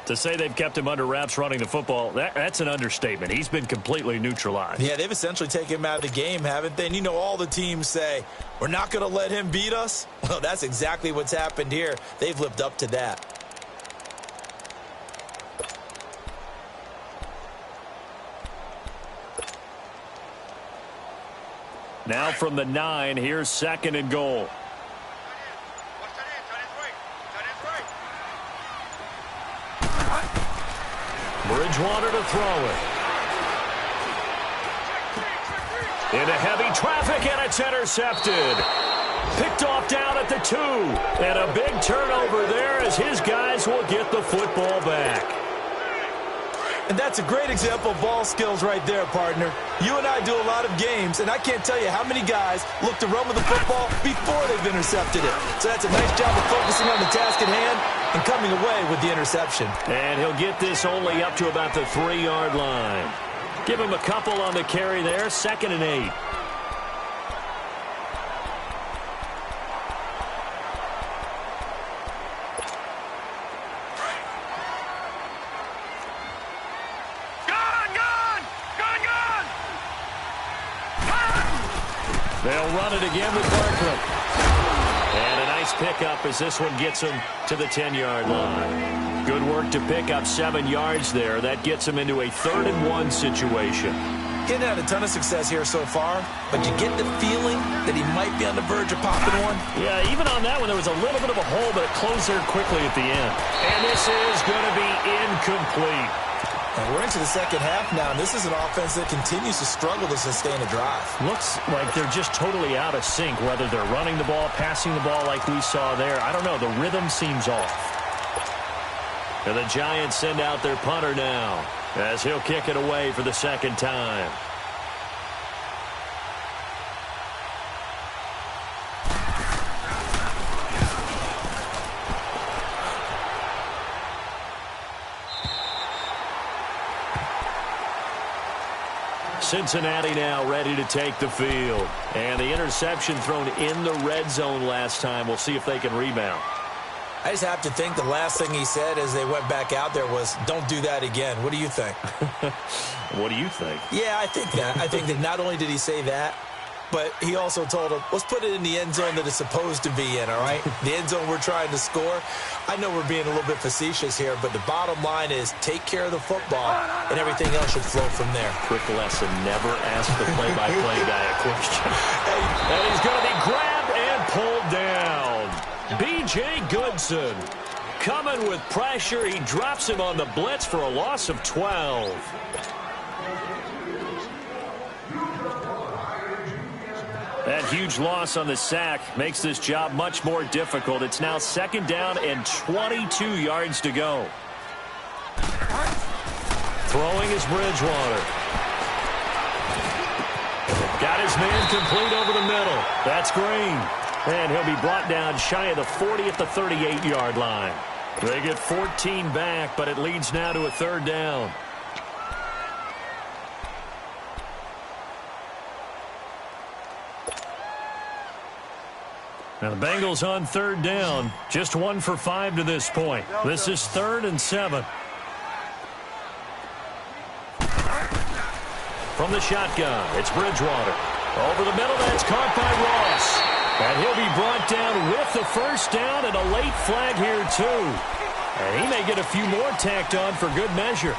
To say they've kept him under wraps running the football, that's an understatement. He's been completely neutralized. Yeah, they've essentially taken him out of the game, haven't they? And you know all the teams say, we're not going to let him beat us. Well, that's exactly what's happened here. They've lived up to that. Now from the 9, here's 2nd and goal. Bridgewater to throw it. Into heavy traffic, and it's intercepted. Picked off down at the 2. And a big turnover there as his guys will get the football back. And that's a great example of ball skills right there, partner. You and I do a lot of games, and I can't tell you how many guys look to run with the football before they've intercepted it. So that's a nice job of focusing on the task at hand and coming away with the interception. And he'll get this only up to about the 3-yard line. Give him a couple on the carry there, 2nd and 8. They'll run it again with Barkley. And a nice pickup as this one gets him to the 10-yard line. Good work to pick up 7 yards there. That gets him into a 3rd and 1 situation. Getting had a ton of success here so far, but you get the feeling that he might be on the verge of popping one. Yeah, even on that one, there was a little bit of a hole, but it closed there quickly at the end. And this is going to be incomplete. And we're into the 2nd half now, and this is an offense that continues to struggle to sustain a drive. Looks like they're just totally out of sync, whether they're running the ball, passing the ball like we saw there. I don't know. The rhythm seems off. And the Giants send out their punter now as he'll kick it away for the 2nd time. Cincinnati now ready to take the field. And the interception thrown in the red zone last time. We'll see if they can rebound. I just have to think the last thing he said as they went back out there was, don't do that again. What do you think? What do you think? Yeah, I think that. I think that not only did he say that, but he also told him, let's put it in the end zone that it's supposed to be in, all right? The end zone we're trying to score. I know we're being a little bit facetious here, but the bottom line is take care of the football, and everything else should flow from there. Quick lesson, never ask the play-by-play guy a question. And he's going to be grabbed and pulled down. B.J. Goodson coming with pressure. He drops him on the blitz for a loss of 12. That huge loss on the sack makes this job much more difficult. It's now 2nd down and 22 yards to go. Throwing is Bridgewater. Got his man complete over the middle. That's Green. And he'll be brought down shy of the 40 at the 38-yard line. They get 14 back, but it leads now to a third down. Now the Bengals on third down. Just 1 for 5 to this point. This is 3rd and 7. From the shotgun, it's Bridgewater. Over the middle, that's caught by Ross. And he'll be brought down with the first down and a late flag here, too. And he may get a few more tacked on for good measure.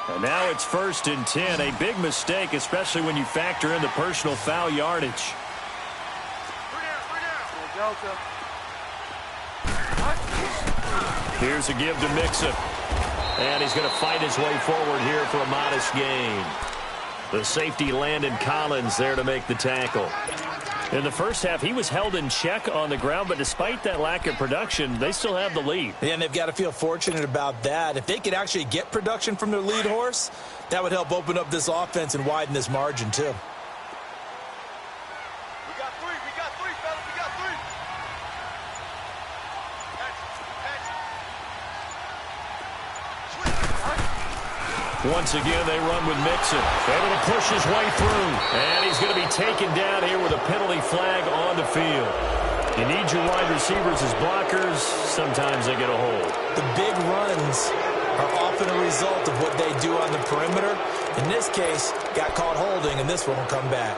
And now it's 1st and 10. A big mistake, especially when you factor in the personal foul yardage. Here's a give to Mixon. And he's going to fight his way forward here for a modest gain. The safety Landon Collins there to make the tackle. In the first half, he was held in check on the ground, but despite that lack of production, they still have the lead. Yeah, and they've got to feel fortunate about that. If they could actually get production from their lead horse, that would help open up this offense and widen this margin, too. We got three, fellas, we got three. Once again, they run with Mixon. Able to push his way through. And he's going to be taken down here with a penalty flag on the field. You need your wide receivers as blockers. Sometimes they get a hold. The big runs are often a result of what they do on the perimeter. In this case, got caught holding, and this one will come back.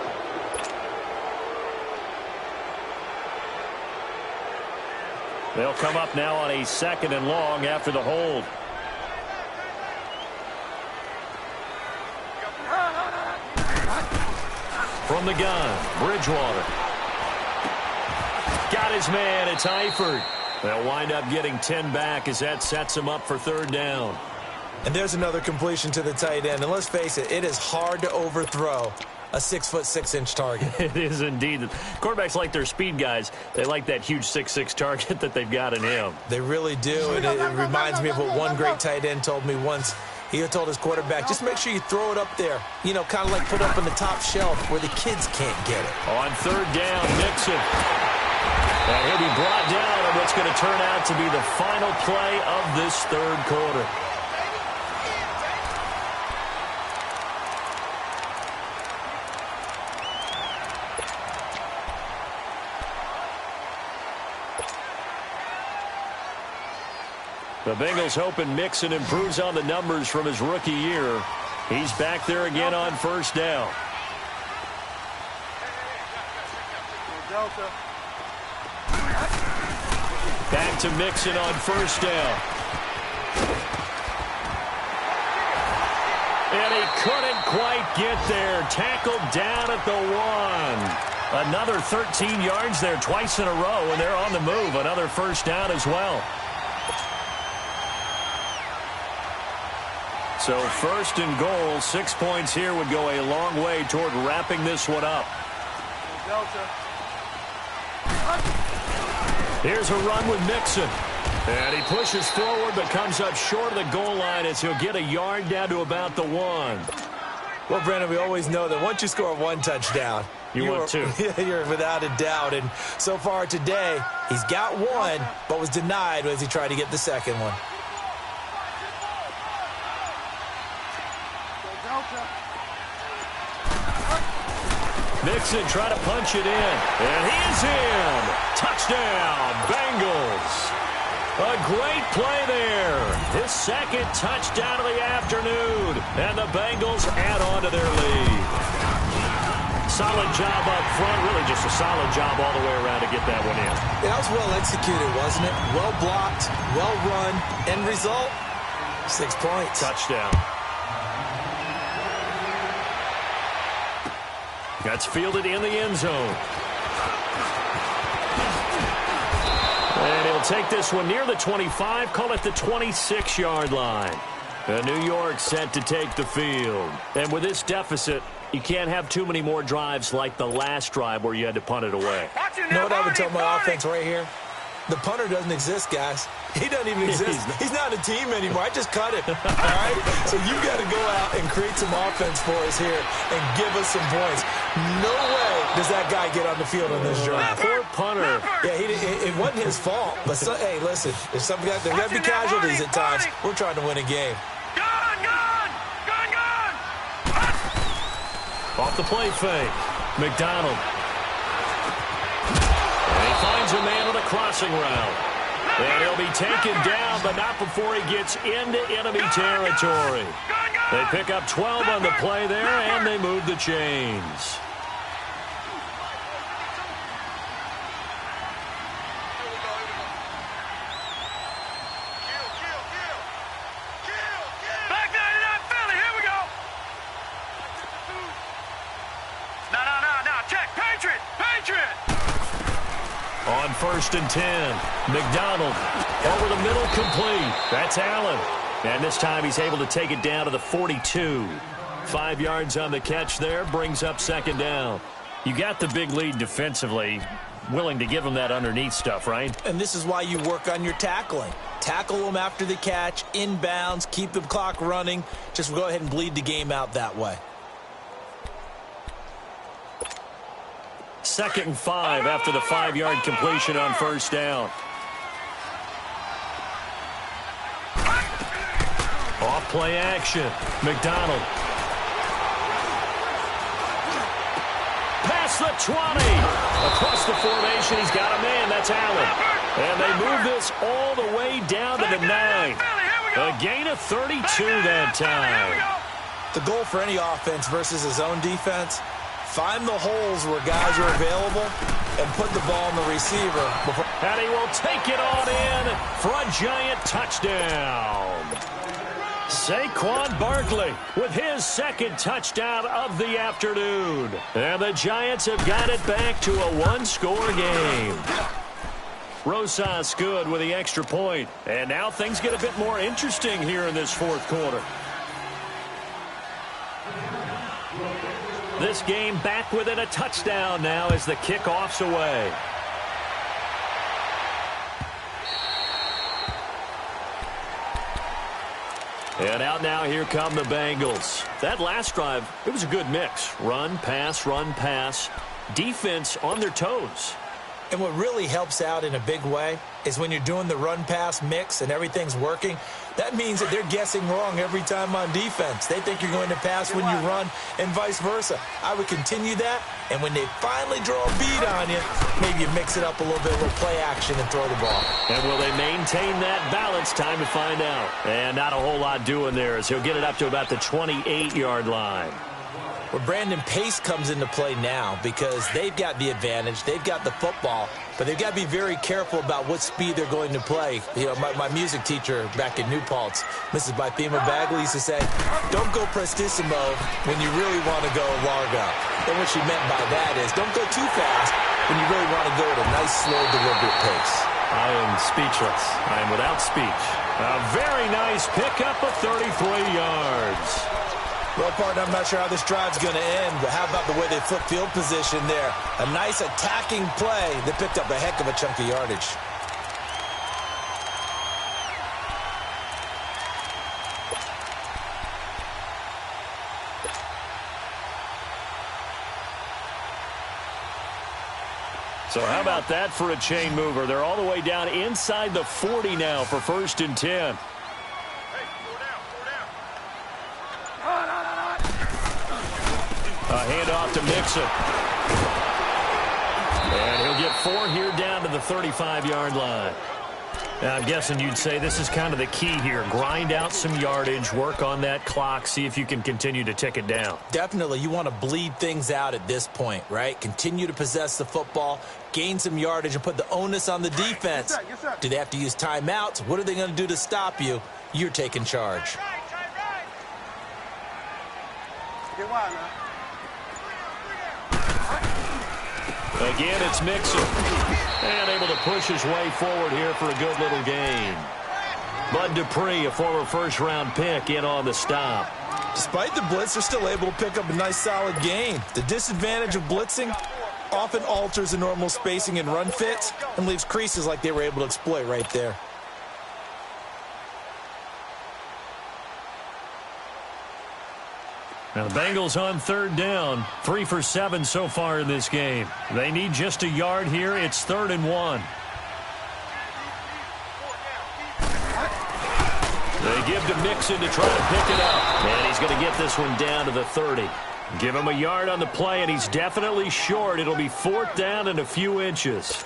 They'll come up now on a 2nd and long after the hold. From the gun, Bridgewater. Got his man, it's Eifert. They'll wind up getting 10 back as that sets him up for 3rd down. And there's another completion to the tight end. And let's face it, it is hard to overthrow a 6'6" target. It is indeed. Quarterbacks like their speed guys. They like that huge 6'6" target that they've got in him. They really do. And it reminds me of what one great tight end told me once. He told his quarterback, just make sure you throw it up there. You know, kind of like put up on the top shelf where the kids can't get it. On 3rd down, Mixon. And he'll be brought down on what's going to turn out to be the final play of this 3rd quarter. The Bengals hoping Mixon improves on the numbers from his rookie year. He's back there again on 1st down. Back to Mixon on 1st down. And he couldn't quite get there. Tackled down at the 1. Another 13 yards there twice in a row, and they're on the move. Another 1st down as well. So 1st and goal, 6 points here would go a long way toward wrapping this one up. Here's a run with Mixon. And he pushes forward but comes up short of the goal line as he'll get a yard down to about the 1. Well, Brandon, we always know that once you score 1 touchdown, you want 2. You're without a doubt. And so far today, he's got 1, but was denied as he tried to get the 2nd one. Mixon trying to punch it in. And he is in. Touchdown, Bengals. A great play there. His 2nd touchdown of the afternoon. And the Bengals add on to their lead. Solid job up front. Really just a solid job all the way around to get that one in. That was well executed, wasn't it? Well blocked, well run. End result, 6 points. Touchdown. That's fielded in the end zone. And he'll take this one near the 25, call it the 26-yard line. New York set to take the field. And with this deficit, You can't have too many more drives like the last drive where you had to punt it away. You know what I would tell my offense right here? The punter doesn't exist, guys. He doesn't even exist. He's not a team anymore. I just cut him. All right? So you got to go out and create some offense for us here and give us some points. No way does that guy get on the field on this drive. Poor punter. Yeah, it wasn't his fault. But, hey, listen, there's got to be casualties at times. We're trying to win a game. Off the play fake. McDonald. And he finds a man on a crossing route. And he'll be taken down, but not before he gets into enemy territory. They pick up 12 on the play there, and they move the chains. On 1st and 10, McDonald over the middle, complete. That's Allen. And this time he's able to take it down to the 42. 5 yards on the catch there, brings up 2nd down. You got the big lead defensively, willing to give them that underneath stuff, right? And this is why you work on your tackling. Tackle them after the catch, inbounds, keep the clock running. Just go ahead and bleed the game out that way. 2nd and 5 after the 5-yard completion on 1st down. Off play action. McDonald. Past the 20. Across the formation, he's got a man. That's Allen. And they move this all the way down to the 9. A gain of 32 that time. The goal for any offense versus his own defense, find the holes where guys are available and put the ball in the receiver. And he will take it on in for a giant touchdown. Saquon Barkley with his 2nd touchdown of the afternoon. And the Giants have got it back to a 1-score game. Rosas good with the extra point. And now things get a bit more interesting here in this 4th quarter. This game back within a touchdown now as the kickoff's away. And out now, here come the Bengals. That last drive, it was a good mix. Run, pass, defense on their toes. And what really helps out in a big way is when you're doing the run-pass mix and everything's working, that means that they're guessing wrong every time on defense. They think you're going to pass when you run and vice versa. I would continue that, and when they finally draw a beat on you, maybe you mix it up a little bit, a little play action and throw the ball. And will they maintain that balance? Time to find out. And not a whole lot doing there as he'll get it up to about the 28-yard line. Well, Brandon, pace comes into play now because they've got the advantage. They've got the football, but they've got to be very careful about what speed they're going to play. You know, my music teacher back in New Paltz, Mrs. Bythema Bagley, used to say, don't go prestissimo when you really want to go largo. And what she meant by that is don't go too fast when you really want to go at a nice, slow, deliberate pace. I am speechless. I am without speech. A very nice pickup of 33 yards. Well, partner, I'm not sure how this drive's going to end, but how about the way they flip field position there? A nice attacking play that picked up a heck of a chunk of yardage. So how about that for a chain mover? They're all the way down inside the 40 now for 1st and 10. A handoff to Mixon. And he'll get 4 here down to the 35-yard line. Now, I'm guessing you'd say this is kind of the key here. Grind out some yardage, work on that clock, see if you can continue to tick it down. Definitely. You want to bleed things out at this point, right? Continue to possess the football, gain some yardage, and put the onus on the defense. Yes, sir. Do they have to use timeouts? What are they going to do to stop you? You're taking charge. Get wide, man. Again, it's Mixon. And able to push his way forward here for a good little gain. Bud Dupree, a former first-round pick, in on the stop. Despite the blitz, they're still able to pick up a nice solid gain. The disadvantage of blitzing often alters the normal spacing and run fits and leaves creases like they were able to exploit right there. Now the Bengals on third down, 3 for 7 so far in this game. They need just a yard here. It's 3rd and 1. They give to Mixon to try to pick it up. And he's going to get this one down to the 30. Give him a yard on the play, and he's definitely short. It'll be 4th down and a few inches.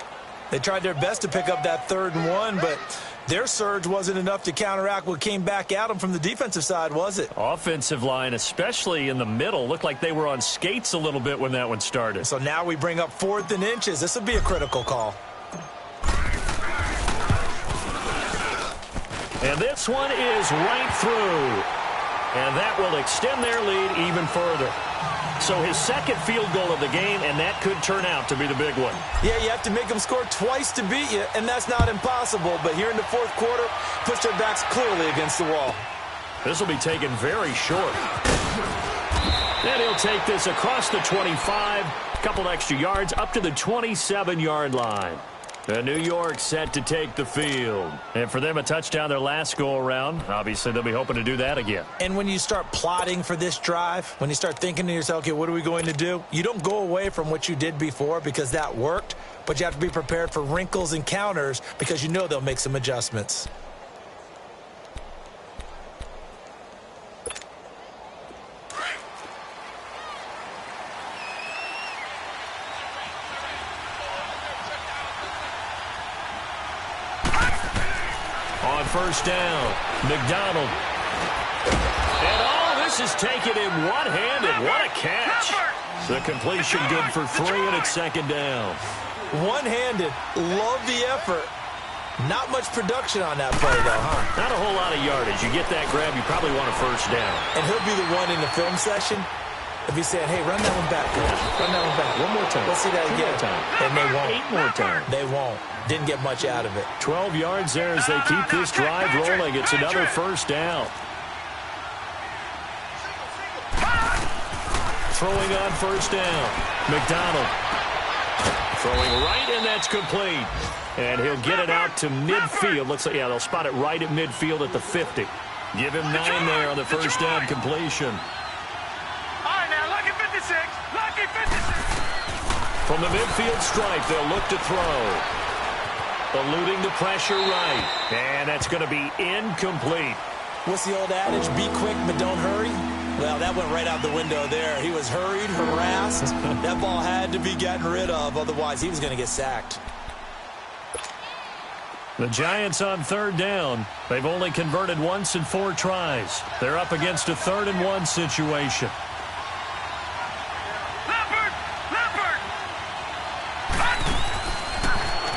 They tried their best to pick up that 3rd and 1, but their surge wasn't enough to counteract what came back at them from the defensive side, was it? Offensive line, especially in the middle, looked like they were on skates a little bit when that one started. So now we bring up 4th and inches. This will be a critical call. And this one is right through. And that will extend their lead even further. So his second field goal of the game, and that could turn out to be the big one. Yeah, you have to make them score twice to beat you, and that's not impossible. But here in the 4th quarter, push their backs clearly against the wall. This will be taken very short. And he'll take this across the 25, a couple extra yards up to the 27-yard line. And New York set to take the field. And for them, a touchdown their last go-around. Obviously, they'll be hoping to do that again. And when you start plotting for this drive, when you start thinking to yourself, okay, what are we going to do? You don't go away from what you did before because that worked, but you have to be prepared for wrinkles and counters because you know they'll make some adjustments. On first down, McDonald. And this is taken in one-handed. What a catch. The completion good for 3, and it's 2nd down. One-handed. Love the effort. Not much production on that play, though, huh? Not a whole lot of yardage. You get that grab, you probably want a first down. And he'll be the one in the film session if he's saying, hey, run that one back, coach. Run that one back. One more time. Let's see that again. One more time. And they won't. 8 more times. They won't. Didn't get much out of it. 12 yards there as they keep this drive rolling. It's another first down. Throwing on first down. McDonald. Throwing right, and that's complete. And he'll get it out to midfield. Looks like, yeah, they'll spot it right at midfield at the 50. Give him 9 there on the first down completion. All right, now, lucky 56. Lucky 56. From the midfield stripe, they'll look to throw. Eluding the pressure right. And that's going to be incomplete. What's the old adage? Be quick, but don't hurry? Well, that went right out the window there. He was hurried, harassed. That ball had to be gotten rid of. Otherwise, he was going to get sacked. The Giants on 3rd down. They've only converted once in 4 tries. They're up against a 3rd and 1 situation.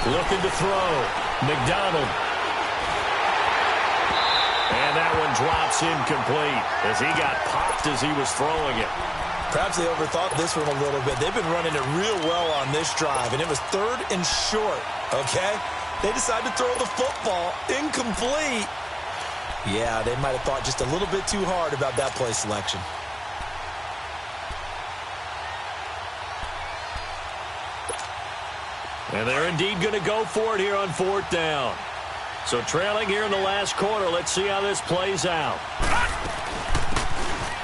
Looking to throw. McDonald. And that one drops incomplete as he got popped as he was throwing it. Perhaps they overthought this one a little bit. They've been running it real well on this drive, and it was 3rd and short, okay? They decided to throw the football incomplete. Yeah, they might have thought just a little bit too hard about that play selection. And they're indeed going to go for it here on 4th down. So trailing here in the last quarter. Let's see how this plays out.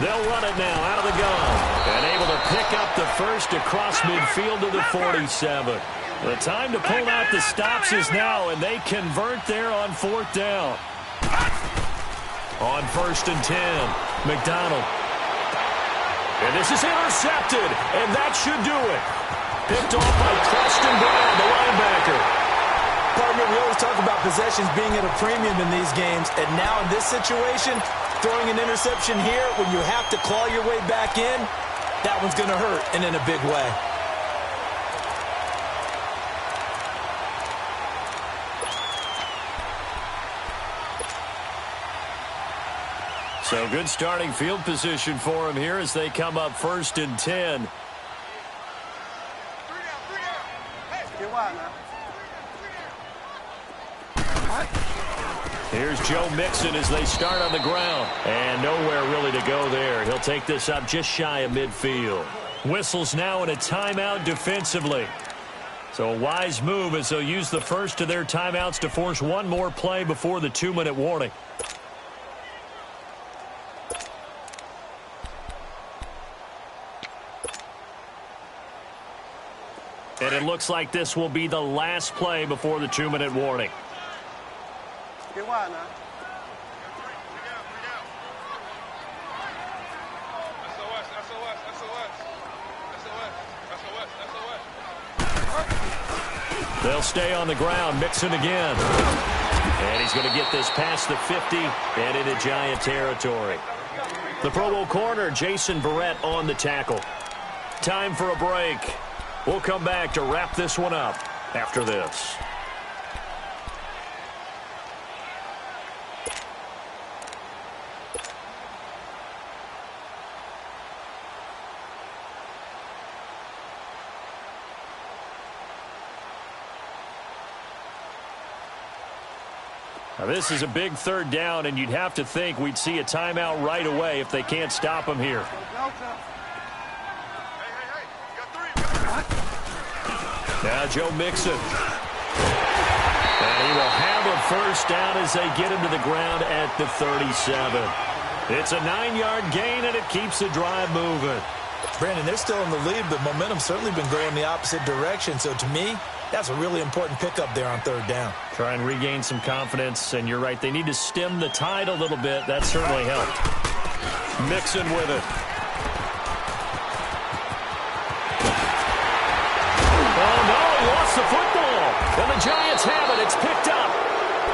They'll run it now out of the gun. And able to pick up the first across midfield to the 47. The time to pull out the stops is now, and they convert there on 4th down. On 1st and 10, McDonald. And this is intercepted, and that should do it. Picked off by Preston Brown, the linebacker. Partner, we always talk about possessions being at a premium in these games, and now in this situation, throwing an interception here when you have to claw your way back in, that one's going to hurt, and in a big way. So good starting field position for him here as they come up 1st and 10. Here's Joe Mixon as they start on the ground. And nowhere really to go there. He'll take this up just shy of midfield. Whistles now in a timeout defensively. So a wise move as they'll use the first of their timeouts to force one more play before the 2-minute warning. And it looks like this will be the last play before the 2-minute warning. Get wide now. They'll stay on the ground. Mixon again. And he's going to get this past the 50 and into Giant territory. The Pro Bowl corner, Jason Verrett, on the tackle. Time for a break. We'll come back to wrap this one up after this. Now this is a big third down, and you'd have to think we'd see a timeout right away if they can't stop him here. Now Joe Mixon. And he will have a first down as they get him to the ground at the 37. It's a 9-yard gain, and it keeps the drive moving. Brandon, they're still in the lead, but momentum's certainly been going the opposite direction. So to me, that's a really important pickup there on third down. Try and regain some confidence, and you're right. They need to stem the tide a little bit. That certainly helped. Mixon with it. Oh, no, he lost the football. And the Giants have it. It's picked up.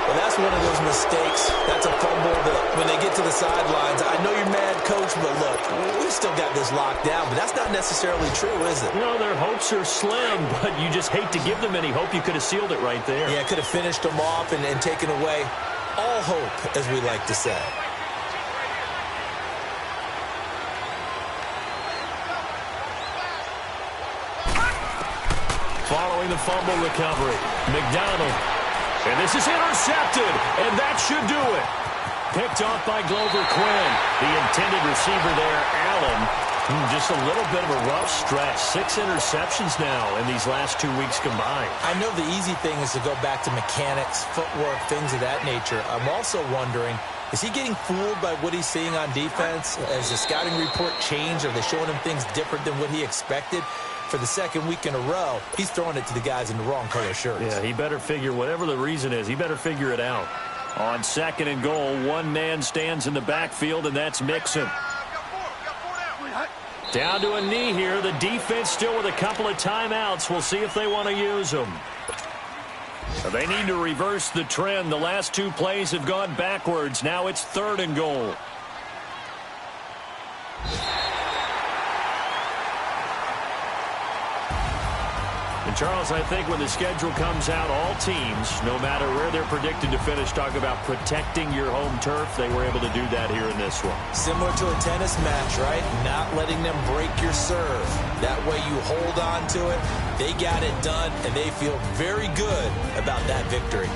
Well, that's one of those mistakes. That's a fumble that when they get to the sidelines, I know you're mad, Coach, but look, we still got this locked down. But that's not necessarily true, is it? You know, their hopes are slim, but you just hate to give them any hope. You could have sealed it right there. Yeah, could have finished them off and taken away all hope, as we like to say. Following the fumble recovery, McDonald. And this is intercepted, and that should do it. Picked off by Glover Quinn. The intended receiver there, Allen. Just a little bit of a rough stretch. 6 interceptions now in these last 2 weeks combined. I know the easy thing is to go back to mechanics, footwork, things of that nature. I'm also wondering, is he getting fooled by what he's seeing on defense? Has the scouting report changed? Are they showing him things different than what he expected? For the second week in a row, he's throwing it to the guys in the wrong color shirts. Yeah, he better figure, whatever the reason is, he better figure it out. On 2nd and goal, one man stands in the backfield, and that's Mixon. Down to a knee here. The defense still with a couple of timeouts. We'll see if they want to use them. So they need to reverse the trend. The last 2 plays have gone backwards. Now it's 3rd and goal. And Charles, I think when the schedule comes out, all teams, no matter where they're predicted to finish, talk about protecting your home turf. They were able to do that here in this one. Similar to a tennis match, right? Not letting them break your serve. That way you hold on to it. They got it done, and they feel very good about that victory.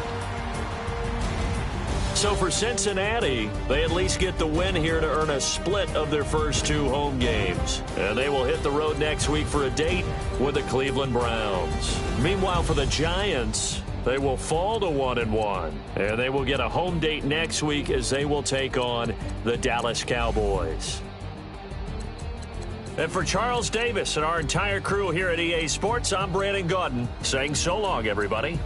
So for Cincinnati, they at least get the win here to earn a split of their first 2 home games. And they will hit the road next week for a date with the Cleveland Browns. Meanwhile, for the Giants, they will fall to 1-1. And they will get a home date next week as they will take on the Dallas Cowboys. And for Charles Davis and our entire crew here at EA Sports, I'm Brandon Gaudin saying so long, everybody.